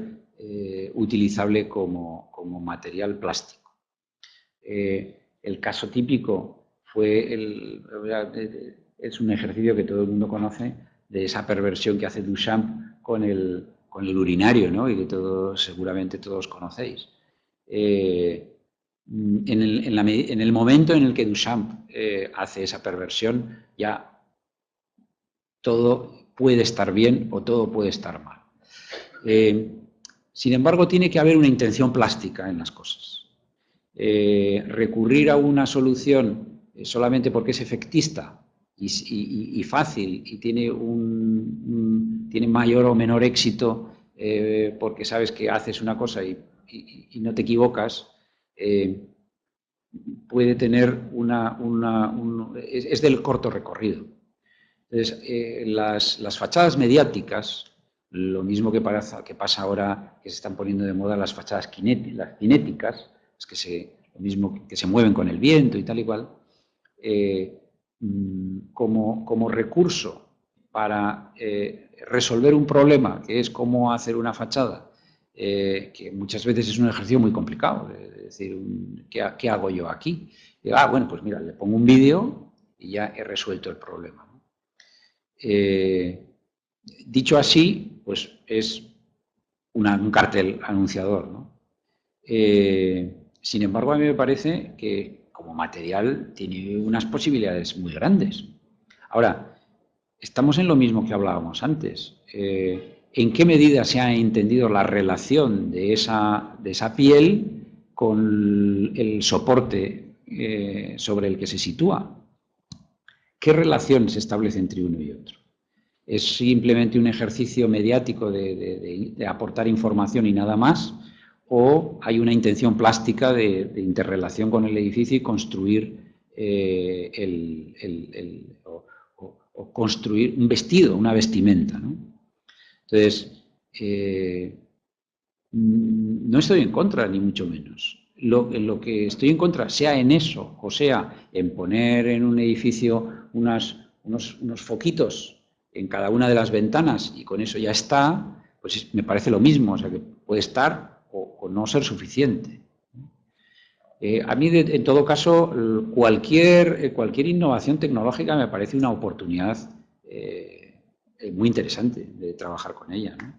utilizable como material plástico. El caso típico fue es un ejercicio que todo el mundo conoce, de esa perversión que hace Duchamp con el urinario, ¿no? Y que seguramente todos conocéis. En el momento en el que Duchamp hace esa perversión, ya todo puede estar bien o todo puede estar mal. Sin embargo, tiene que haber una intención plástica en las cosas. Recurrir a una solución solamente porque es efectista y fácil y tiene mayor o menor éxito porque sabes que haces una cosa y no te equivocas, puede tener es del corto recorrido. Entonces, las fachadas mediáticas, lo mismo que pasa ahora, que se están poniendo de moda las fachadas cinéticas, lo mismo que se mueven con el viento y tal y cual, como recurso para resolver un problema, que es cómo hacer una fachada, que muchas veces es un ejercicio muy complicado, de decir, ¿qué hago yo aquí? Y, bueno, pues mira, le pongo un vídeo y ya he resuelto el problema. Dicho así, pues es un cartel anunciador, ¿no? Sin embargo, a mí me parece que como material tiene unas posibilidades muy grandes. Ahora, estamos en lo mismo que hablábamos antes. ¿En qué medida se ha entendido la relación de esa piel con el soporte sobre el que se sitúa? ¿Qué relación se establece entre uno y otro? ¿Es simplemente un ejercicio mediático de aportar información y nada más? ¿O hay una intención plástica de interrelación con el edificio y construir o construir un vestido, una vestimenta, ¿no? Entonces, no estoy en contra, ni mucho menos. En lo que estoy en contra, sea en eso, o sea, en poner en un edificio unos foquitos en cada una de las ventanas y con eso ya está, pues me parece lo mismo, o sea, que puede estar o no ser suficiente. A mí, en todo caso, cualquier innovación tecnológica me parece una oportunidad muy interesante de trabajar con ella, ¿no?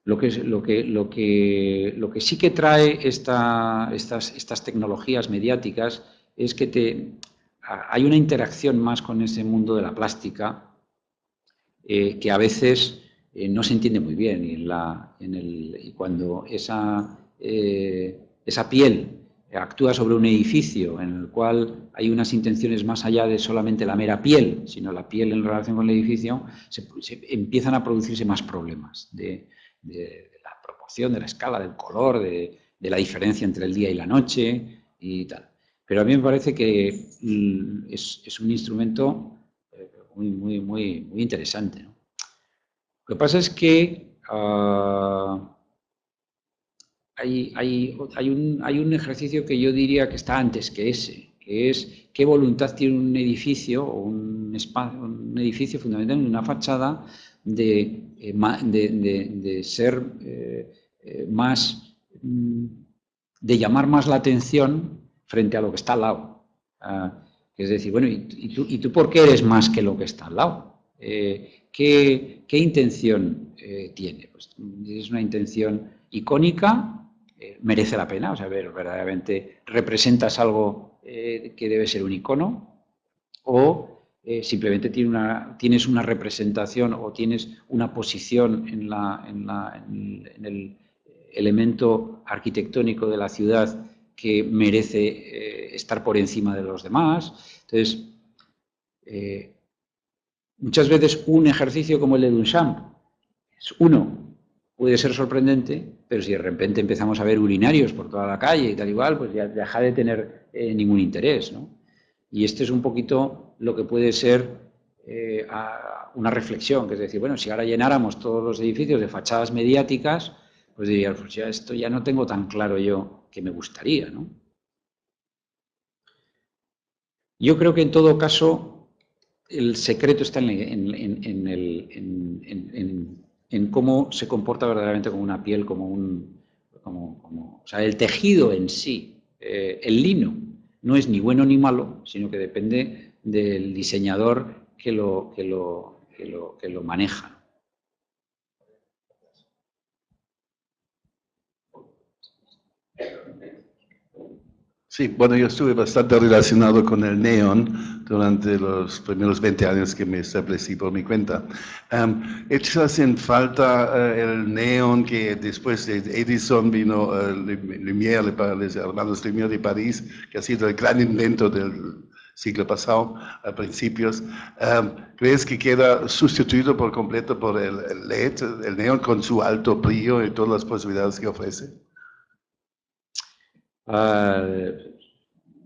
Lo que sí que trae estas tecnologías mediáticas es que hay una interacción más con ese mundo de la plástica que a veces no se entiende muy bien. Y cuando esa piel actúa sobre un edificio en el cual hay unas intenciones más allá de solamente la mera piel, sino la piel en relación con el edificio, empiezan a producirse más problemas de la proporción, de la escala, del color, de la diferencia entre el día y la noche y tal. Pero a mí me parece que es un instrumento muy interesante, ¿no? Lo que pasa es que hay un ejercicio que yo diría que está antes que ese, que es qué voluntad tiene un edificio o un edificio fundamentalmente una fachada de ser más, de llamar más la atención frente a lo que está al lado. Es decir, bueno, ¿y tú por qué eres más que lo que está al lado? ¿Qué intención tiene? Pues es una intención icónica, merece la pena, o sea, verdaderamente representas algo que debe ser un icono, o simplemente tienes una representación o tienes una posición en el elemento arquitectónico de la ciudad que merece estar por encima de los demás. Entonces, muchas veces un ejercicio como el de Duchamp puede ser sorprendente, pero si de repente empezamos a ver urinarios por toda la calle y tal igual, pues ya deja de tener ningún interés, ¿no? Y esto es un poquito lo que puede ser una reflexión, que es decir, bueno, si ahora llenáramos todos los edificios de fachadas mediáticas, pues diría, pues ya esto ya no tengo tan claro yo que me gustaría, ¿no? Yo creo que en todo caso el secreto está en cómo se comporta verdaderamente como una piel, o sea, el tejido en sí, el lino, no es ni bueno ni malo, sino que depende del diseñador que lo maneja. Sí, bueno, yo estuve bastante relacionado con el neón durante los primeros 20 años que me establecí por mi cuenta. ¿Echas en falta el neón que después de Edison vino Lumière, los hermanos Lumière de París, que ha sido el gran invento del siglo pasado, a principios? ¿Crees que queda sustituido por completo por el LED, el neón con su alto brillo y todas las posibilidades que ofrece?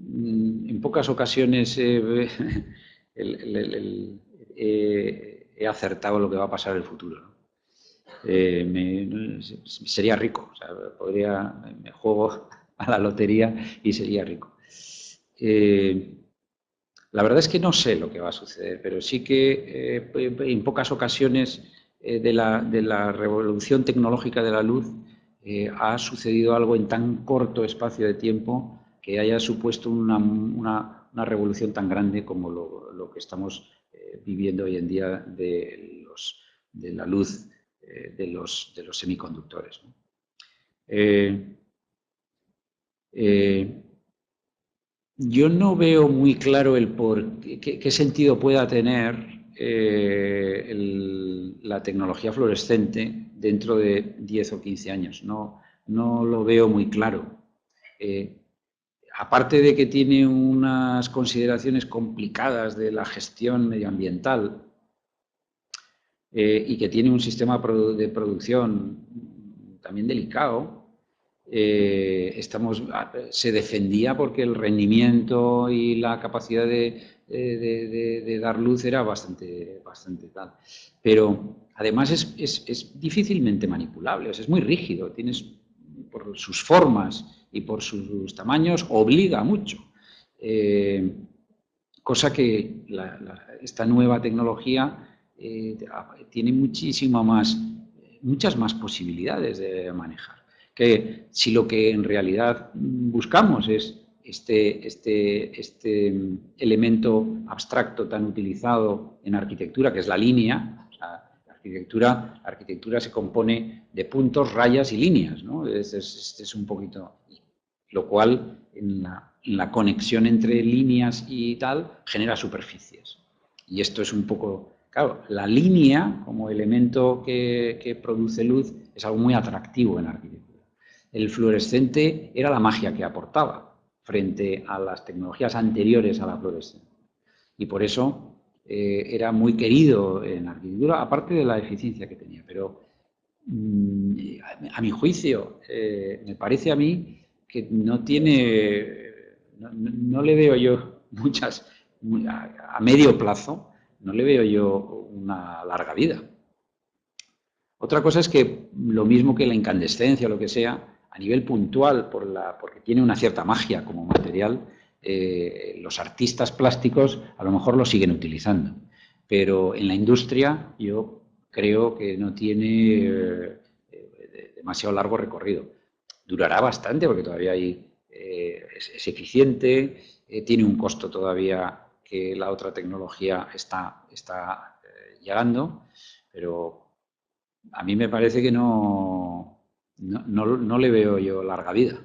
En pocas ocasiones he acertado lo que va a pasar en el futuro, ¿no? Sería rico, o sea, me juego a la lotería y sería rico. La verdad es que no sé lo que va a suceder, pero sí que en pocas ocasiones de la revolución tecnológica de la luz ha sucedido algo en tan corto espacio de tiempo que haya supuesto una revolución tan grande como lo que estamos viviendo hoy en día de la luz de los semiconductores, ¿no? Yo no veo muy claro qué sentido pueda tener la tecnología fluorescente dentro de 10 o 15 años. No lo veo muy claro. Aparte de que tiene unas consideraciones complicadas de la gestión medioambiental y que tiene un sistema de producción también delicado, se defendía porque el rendimiento y la capacidad de dar luz era bastante tal. Pero además es difícilmente manipulable, o sea, es muy rígido, por sus formas y por sus tamaños obliga mucho. Cosa que esta nueva tecnología tiene muchas más posibilidades de manejar. Que si lo que en realidad buscamos es este elemento abstracto tan utilizado en arquitectura, que es la línea, o sea, la arquitectura se compone de puntos, rayas y líneas, ¿no? Es un poquito, lo cual en la conexión entre líneas y tal genera superficies. Y esto es un poco, claro, la línea como elemento que produce luz es algo muy atractivo en la arquitectura. El fluorescente era la magia que aportaba frente a las tecnologías anteriores a la fluorescencia. Y por eso era muy querido en la arquitectura, aparte de la eficiencia que tenía. Pero a mi juicio, me parece a mí que no le veo yo a medio plazo, no le veo yo una larga vida. Otra cosa es que lo mismo que la incandescencia o lo que sea, a nivel puntual, porque tiene una cierta magia como material, los artistas plásticos a lo mejor lo siguen utilizando. Pero en la industria yo creo que no tiene demasiado largo recorrido. Durará bastante porque todavía es eficiente, tiene un costo todavía que la otra tecnología está llegando, pero a mí me parece que no le veo yo larga vida.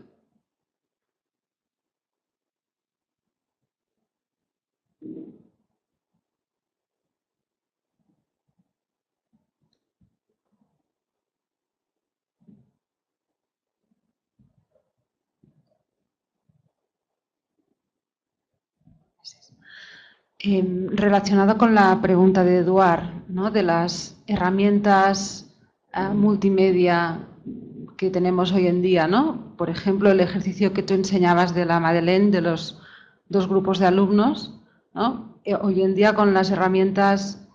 Relacionado con la pregunta de Eduard, ¿no?, de las herramientas multimedia que tenemos hoy en día, ¿no? Por ejemplo, el ejercicio que tú enseñabas de la Madeleine, de los dos grupos de alumnos, ¿no? Hoy en día con las herramientas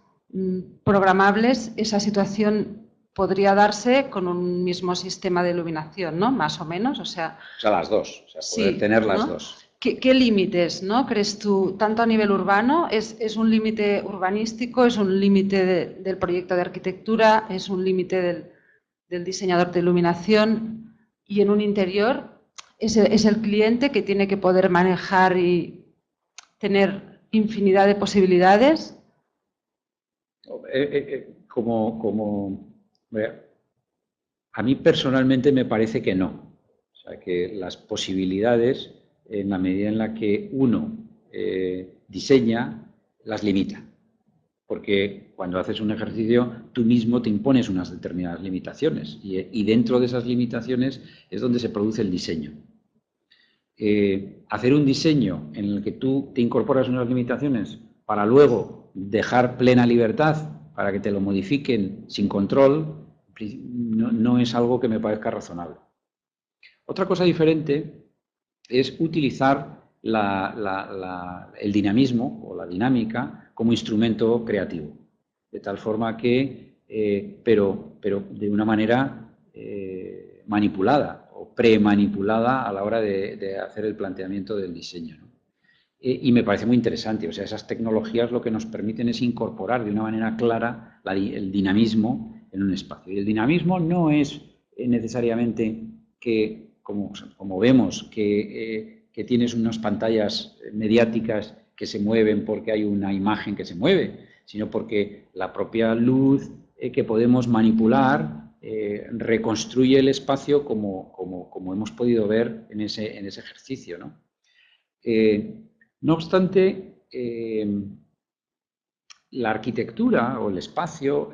programables esa situación podría darse con un mismo sistema de iluminación, ¿no? Más o menos, o sea las dos, o sea, poder sí, tener las ¿no? dos. ¿Qué límites, ¿no?, crees tú, tanto a nivel urbano? ¿Es un límite urbanístico? ¿Es un límite del proyecto de arquitectura? ¿Es un límite del diseñador de iluminación? Y en un interior es el cliente que tiene que poder manejar y tener infinidad de posibilidades. A mí personalmente me parece que no. O sea, que las posibilidades, en la medida en la que uno diseña, las limita. Porque cuando haces un ejercicio, tú mismo te impones unas determinadas limitaciones y dentro de esas limitaciones es donde se produce el diseño. Hacer un diseño en el que tú te incorporas unas limitaciones para luego dejar plena libertad para que te lo modifiquen sin control, no es algo que me parezca razonable. Otra cosa diferente es utilizar el dinamismo o la dinámica como instrumento creativo, de tal forma que, pero de una manera manipulada o premanipulada a la hora de hacer el planteamiento del diseño, ¿no? Y me parece muy interesante, o sea, esas tecnologías lo que nos permiten es incorporar de una manera clara el dinamismo en un espacio. Y el dinamismo no es necesariamente que, como vemos, que tienes unas pantallas mediáticas que se mueven porque hay una imagen que se mueve, sino porque la propia luz que podemos manipular reconstruye el espacio como hemos podido ver en ese ejercicio, ¿no? No obstante, la arquitectura o el espacio,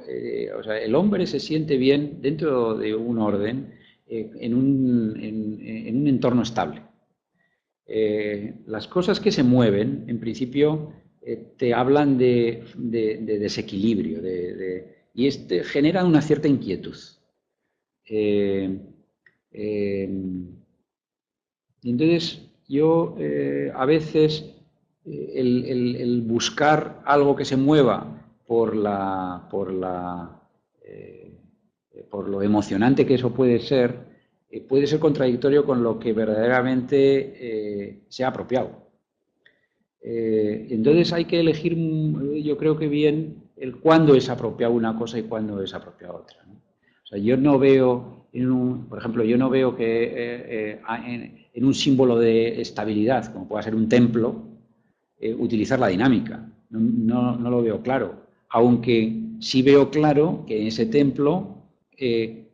o sea, el hombre se siente bien dentro de un orden, en un entorno estable. Las cosas que se mueven, en principio, te hablan de desequilibrio y genera una cierta inquietud. Entonces, yo a veces el buscar algo que se mueva por lo emocionante que eso puede ser contradictorio con lo que verdaderamente sea apropiado. Entonces hay que elegir, yo creo que bien, el cuándo es apropiado una cosa y cuándo es apropiado otra, ¿no? O sea, yo no veo, por ejemplo, yo no veo que en un símbolo de estabilidad, como pueda ser un templo, utilizar la dinámica. No lo veo claro. Aunque sí veo claro que ese templo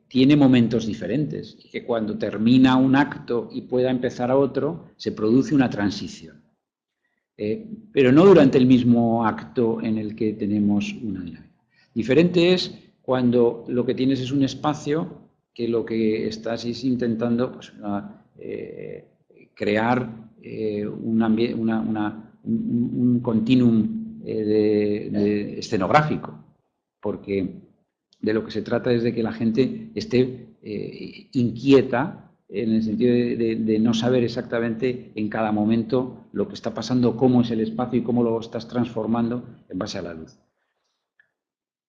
tiene momentos diferentes y que cuando termina un acto y pueda empezar a otro, se produce una transición. Pero no durante el mismo acto en el que tenemos una dinámica. Diferente es cuando lo que tienes es un espacio que lo que estás es intentando pues, crear un continuum escenográfico, porque de lo que se trata es de que la gente esté inquieta en el sentido de no saber exactamente en cada momento lo que está pasando, cómo es el espacio y cómo lo estás transformando en base a la luz.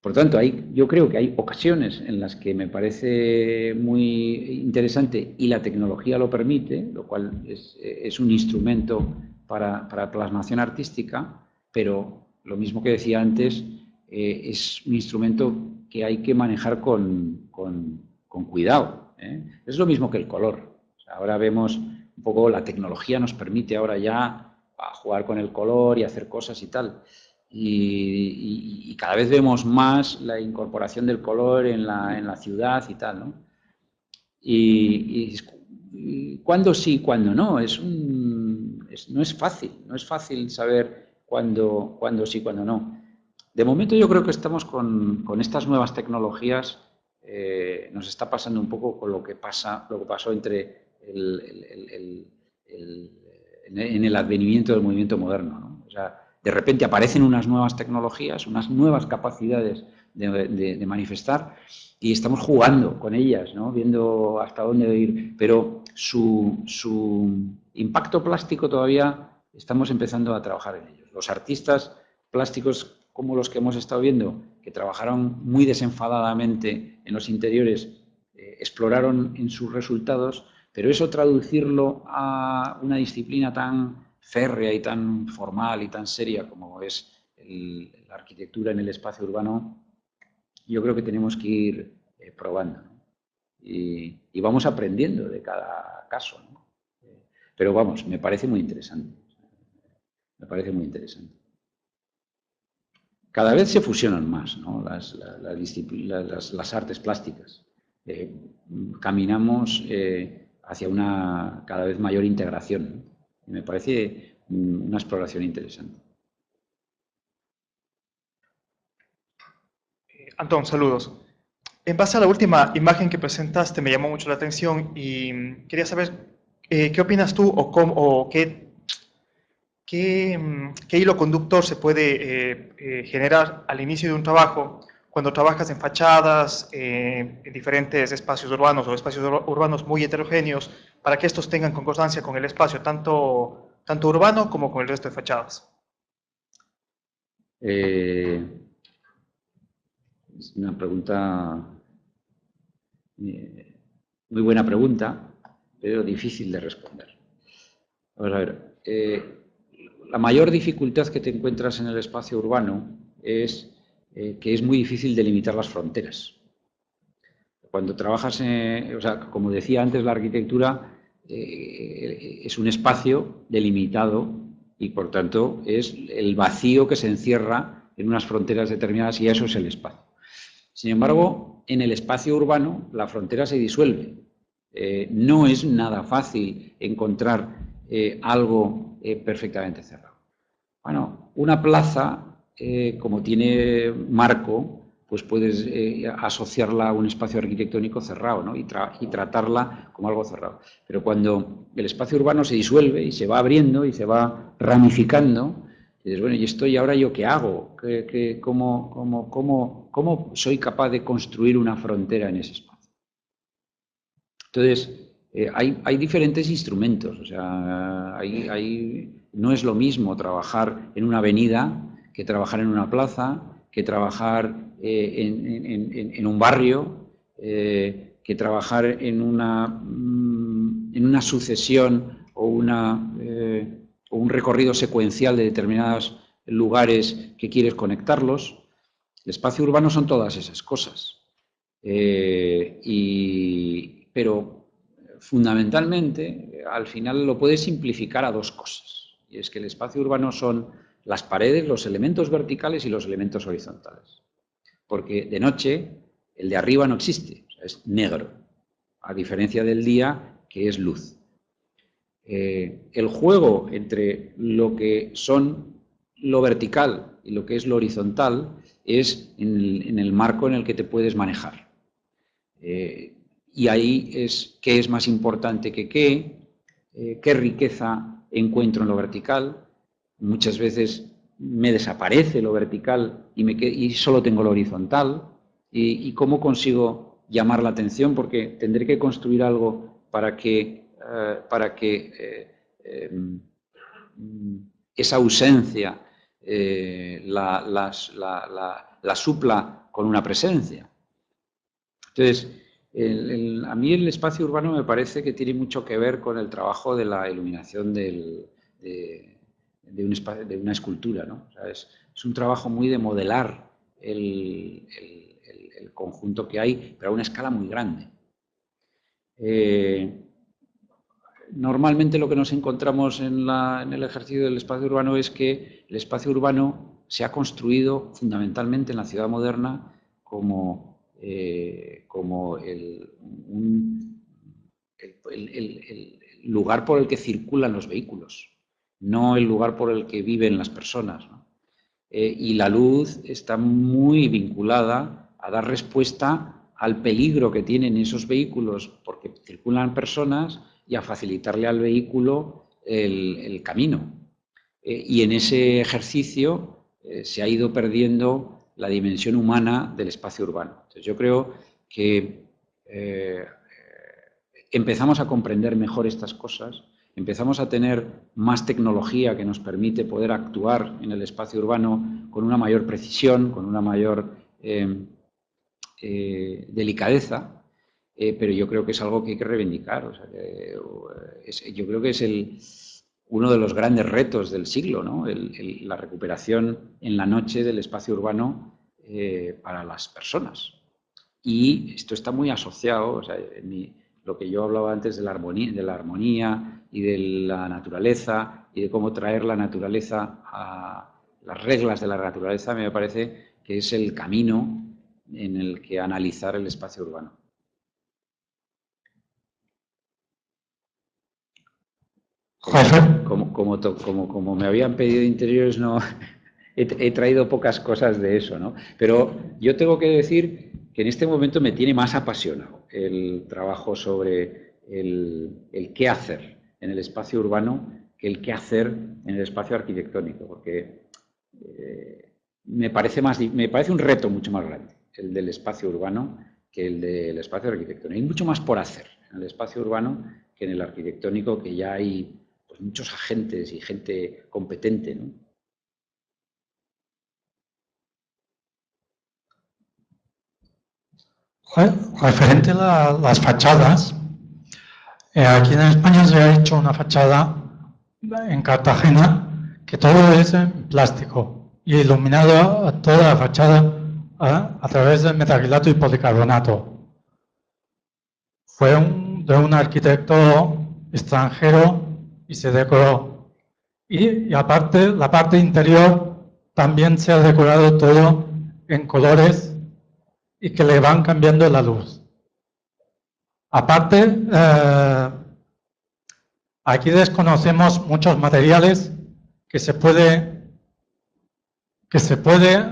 Por tanto, yo creo que hay ocasiones en las que me parece muy interesante y la tecnología lo permite, lo cual es un instrumento para plasmación artística, pero lo mismo que decía antes, es un instrumento que hay que manejar con cuidado, ¿eh? Es lo mismo que el color. O sea, ahora vemos un poco, la tecnología nos permite ahora ya jugar con el color y hacer cosas y tal. Y cada vez vemos más la incorporación del color en la ciudad y tal, ¿no? Y cuándo sí, cuándo no, no es fácil saber cuándo sí, cuándo no. De momento yo creo que estamos con estas nuevas tecnologías, nos está pasando un poco con lo que pasó entre en el advenimiento del movimiento moderno, ¿no? O sea, de repente aparecen unas nuevas tecnologías, unas nuevas capacidades de manifestar y estamos jugando con ellas, ¿no? Viendo hasta dónde ir, pero su impacto plástico todavía estamos empezando a trabajar en ellos. Los artistas plásticos como los que hemos estado viendo, que trabajaron muy desenfadadamente en los interiores, exploraron en sus resultados, pero eso traducirlo a una disciplina tan férrea y tan formal y tan seria como es la arquitectura en el espacio urbano, yo creo que tenemos que ir probando, ¿no? Y vamos aprendiendo de cada caso, ¿no? Pero vamos, me parece muy interesante. Me parece muy interesante. cada vez se fusionan más, ¿no? Las artes plásticas. Caminamos hacia una cada vez mayor integración, ¿no? Me parece una exploración interesante. Antón, saludos. En base a la última imagen que presentaste, me llamó mucho la atención y quería saber qué opinas tú o qué hilo conductor se puede generar al inicio de un trabajo cuando trabajas en fachadas, en diferentes espacios urbanos o espacios urbanos muy heterogéneos, para que estos tengan concordancia con el espacio tanto urbano como con el resto de fachadas. Es una pregunta, muy buena pregunta, pero difícil de responder. Vamos a ver, la mayor dificultad que te encuentras en el espacio urbano es que es muy difícil delimitar las fronteras. Cuando trabajas, o sea, como decía antes, la arquitectura es un espacio delimitado y, por tanto, es el vacío que se encierra en unas fronteras determinadas y eso es el espacio. Sin embargo, en el espacio urbano la frontera se disuelve. No es nada fácil encontrar algo perfectamente cerrado. Bueno, una plaza, como tiene marco, pues puedes asociarla a un espacio arquitectónico cerrado, ¿no? y tratarla como algo cerrado. Pero cuando el espacio urbano se disuelve y se va abriendo y se va ramificando, dices, bueno, ¿y esto y ahora yo qué hago? ¿Cómo soy capaz de construir una frontera en ese espacio? Entonces, hay diferentes instrumentos, o sea, no es lo mismo trabajar en una avenida que trabajar en una plaza, que trabajar en un barrio, que trabajar en una sucesión o un recorrido secuencial de determinados lugares que quieres conectarlos. El espacio urbano son todas esas cosas. Pero fundamentalmente, al final lo puedes simplificar a dos cosas. Y es que el espacio urbano son las paredes, los elementos verticales y los elementos horizontales. Porque de noche el de arriba no existe, o sea, es negro, a diferencia del día que es luz. El juego entre lo que son lo vertical y lo que es lo horizontal es en el marco en el que te puedes manejar. Y ahí es qué es más importante que qué riqueza encuentro en lo vertical. Muchas veces me desaparece lo vertical y solo tengo lo horizontal. Y cómo consigo llamar la atención, porque tendré que construir algo para que esa ausencia la supla con una presencia. Entonces, a mí el espacio urbano me parece que tiene mucho que ver con el trabajo de la iluminación de una escultura, ¿no? O sea, es un trabajo muy de modelar el conjunto que hay, pero a una escala muy grande. Normalmente lo que nos encontramos en el ejercicio del espacio urbano es que el espacio urbano se ha construido fundamentalmente en la ciudad moderna como el lugar por el que circulan los vehículos, no el lugar por el que viven las personas, ¿no? Y la luz está muy vinculada a dar respuesta al peligro que tienen esos vehículos porque circulan personas y a facilitarle al vehículo el camino. Y en ese ejercicio se ha ido perdiendo la dimensión humana del espacio urbano. Entonces, yo creo que empezamos a comprender mejor estas cosas, empezamos a tener más tecnología que nos permite poder actuar en el espacio urbano con una mayor precisión, con una mayor delicadeza, pero yo creo que es algo que hay que reivindicar. O sea, yo creo que es uno de los grandes retos del siglo, ¿no? La recuperación en la noche del espacio urbano para las personas. Y esto está muy asociado, o sea, lo que yo hablaba antes de la armonía y de la naturaleza y de cómo traer la naturaleza las reglas de la naturaleza, me parece que es el camino en el que analizar el espacio urbano. Como me habían pedido interiores, no he traído pocas cosas de eso, ¿no? Pero yo tengo que decir que en este momento me tiene más apasionado el trabajo sobre el qué hacer en el espacio urbano que el qué hacer en el espacio arquitectónico, porque me parece un reto mucho más grande el del espacio urbano que el del espacio arquitectónico. Hay mucho más por hacer en el espacio urbano que en el arquitectónico, que ya hay pues, muchos agentes y gente competente, ¿no? Referente a las fachadas, aquí en España se ha hecho una fachada en Cartagena que todo es en plástico y iluminado a toda la fachada a través de metacrilato y policarbonato. Fue de un arquitecto extranjero y se decoró. Y aparte, la parte interior también se ha decorado todo en colores y que le van cambiando la luz. Aparte, aquí desconocemos muchos materiales que se puede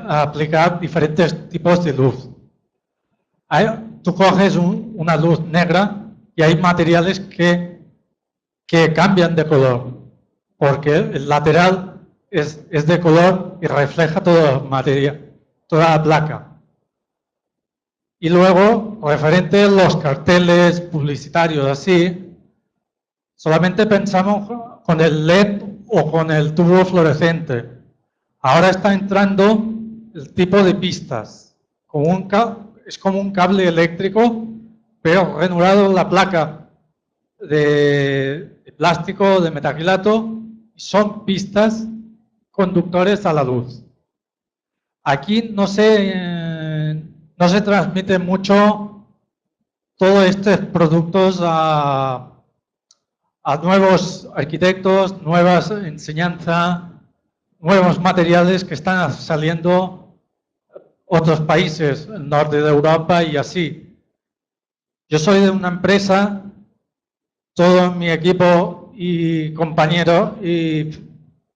aplicar diferentes tipos de luz. Tú coges una luz negra y hay materiales que cambian de color, porque el lateral es de color y refleja toda la materia, toda la placa. Y luego, referente a los carteles publicitarios así, solamente pensamos con el LED o con el tubo fluorescente. Ahora está entrando el tipo de pistas. Es como un cable eléctrico, pero ranurado en la placa de plástico, de metacrilato, son pistas conductores a la luz. Aquí no se transmite mucho todos estos productos a nuevos arquitectos, nuevas enseñanzas, nuevos materiales que están saliendo otros países, el norte de Europa y así. Yo soy de una empresa, todo mi equipo y compañero y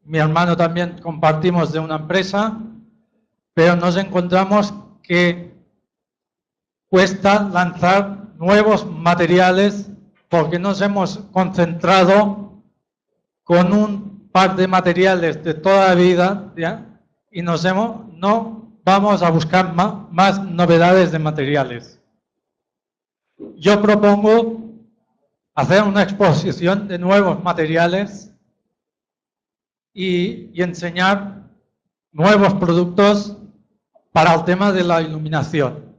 mi hermano también compartimos de una empresa, pero nos encontramos que cuesta lanzar nuevos materiales porque nos hemos concentrado con un par de materiales de toda la vida, ¿ya? Y no vamos a buscar más novedades de materiales. Yo propongo hacer una exposición de nuevos materiales y enseñar nuevos productos para el tema de la iluminación.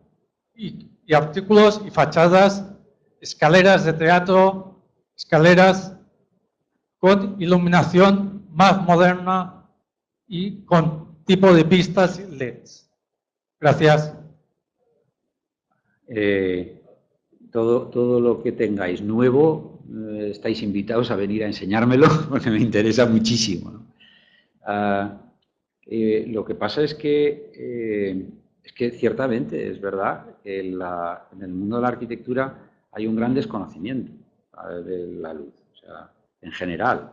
Y artículos y fachadas, escaleras de teatro, escaleras con iluminación más moderna y con tipo de pistas LEDs. Gracias. Todo lo que tengáis nuevo, estáis invitados a venir a enseñármelo, porque me interesa muchísimo, ¿no? Lo que pasa es que ciertamente es verdad que en el mundo de la arquitectura hay un gran desconocimiento de la luz, o sea, en general.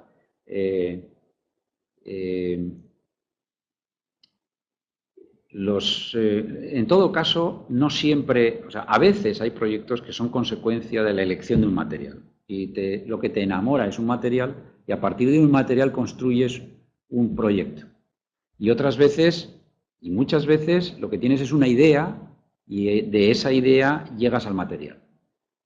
En todo caso, no siempre, o sea, a veces hay proyectos que son consecuencia de la elección de un material y lo que te enamora es un material y a partir de un material construyes un proyecto. Y otras veces, y muchas veces, lo que tienes es una idea y de esa idea llegas al material.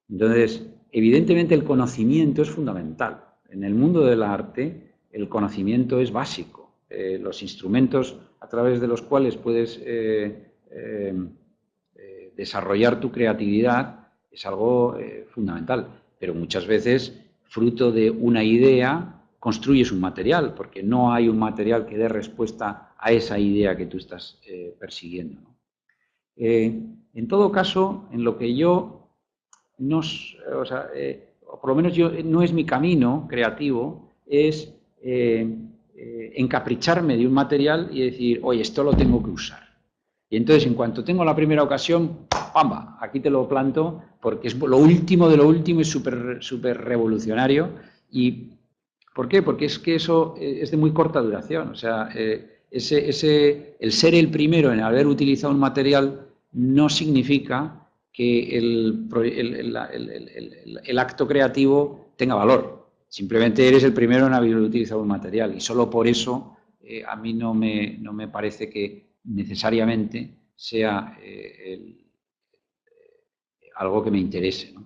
Entonces, evidentemente el conocimiento es fundamental. En el mundo del arte, el conocimiento es básico. Los instrumentos a través de los cuales puedes desarrollar tu creatividad es algo fundamental. Pero muchas veces, fruto de una idea, construyes un material, porque no hay un material que dé respuesta a esa idea que tú estás persiguiendo, ¿no? En todo caso, en lo que yo, o por lo menos yo, no es mi camino creativo, es encapricharme de un material y decir, oye, esto lo tengo que usar. Y entonces, en cuanto tengo la primera ocasión, ¡pamba! Aquí te lo planto, porque es lo último de lo último, es súper revolucionario. ¿Y por qué? Porque es que eso es de muy corta duración. O sea, el ser el primero en haber utilizado un material no significa que el acto creativo tenga valor. Simplemente eres el primero en haber utilizado un material y solo por eso a mí no me parece que necesariamente sea algo que me interese, ¿no?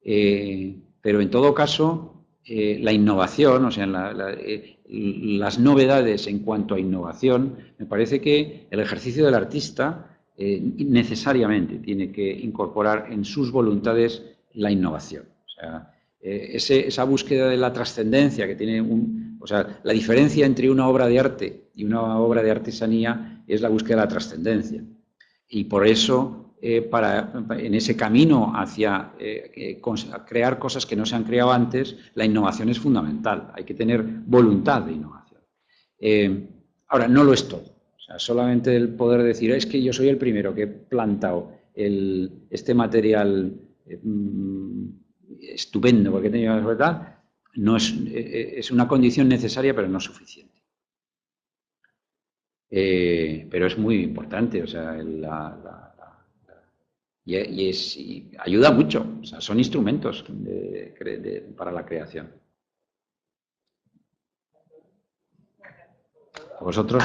Pero en todo caso, la innovación, o sea, las novedades en cuanto a innovación, me parece que el ejercicio del artista necesariamente tiene que incorporar en sus voluntades la innovación. O sea, esa búsqueda de la trascendencia que tiene o sea, la diferencia entre una obra de arte y una obra de artesanía es la búsqueda de la trascendencia. Y por eso, en ese camino hacia crear cosas que no se han creado antes, la innovación es fundamental. Hay que tener voluntad de innovación. Ahora, no lo es todo. O sea, solamente el poder decir, es que yo soy el primero que he plantado este material estupendo porque he tenido la verdad, no es una condición necesaria, pero no suficiente. Pero es muy importante, o sea, y ayuda mucho, o sea, son instrumentos para la creación. ¿A vosotros?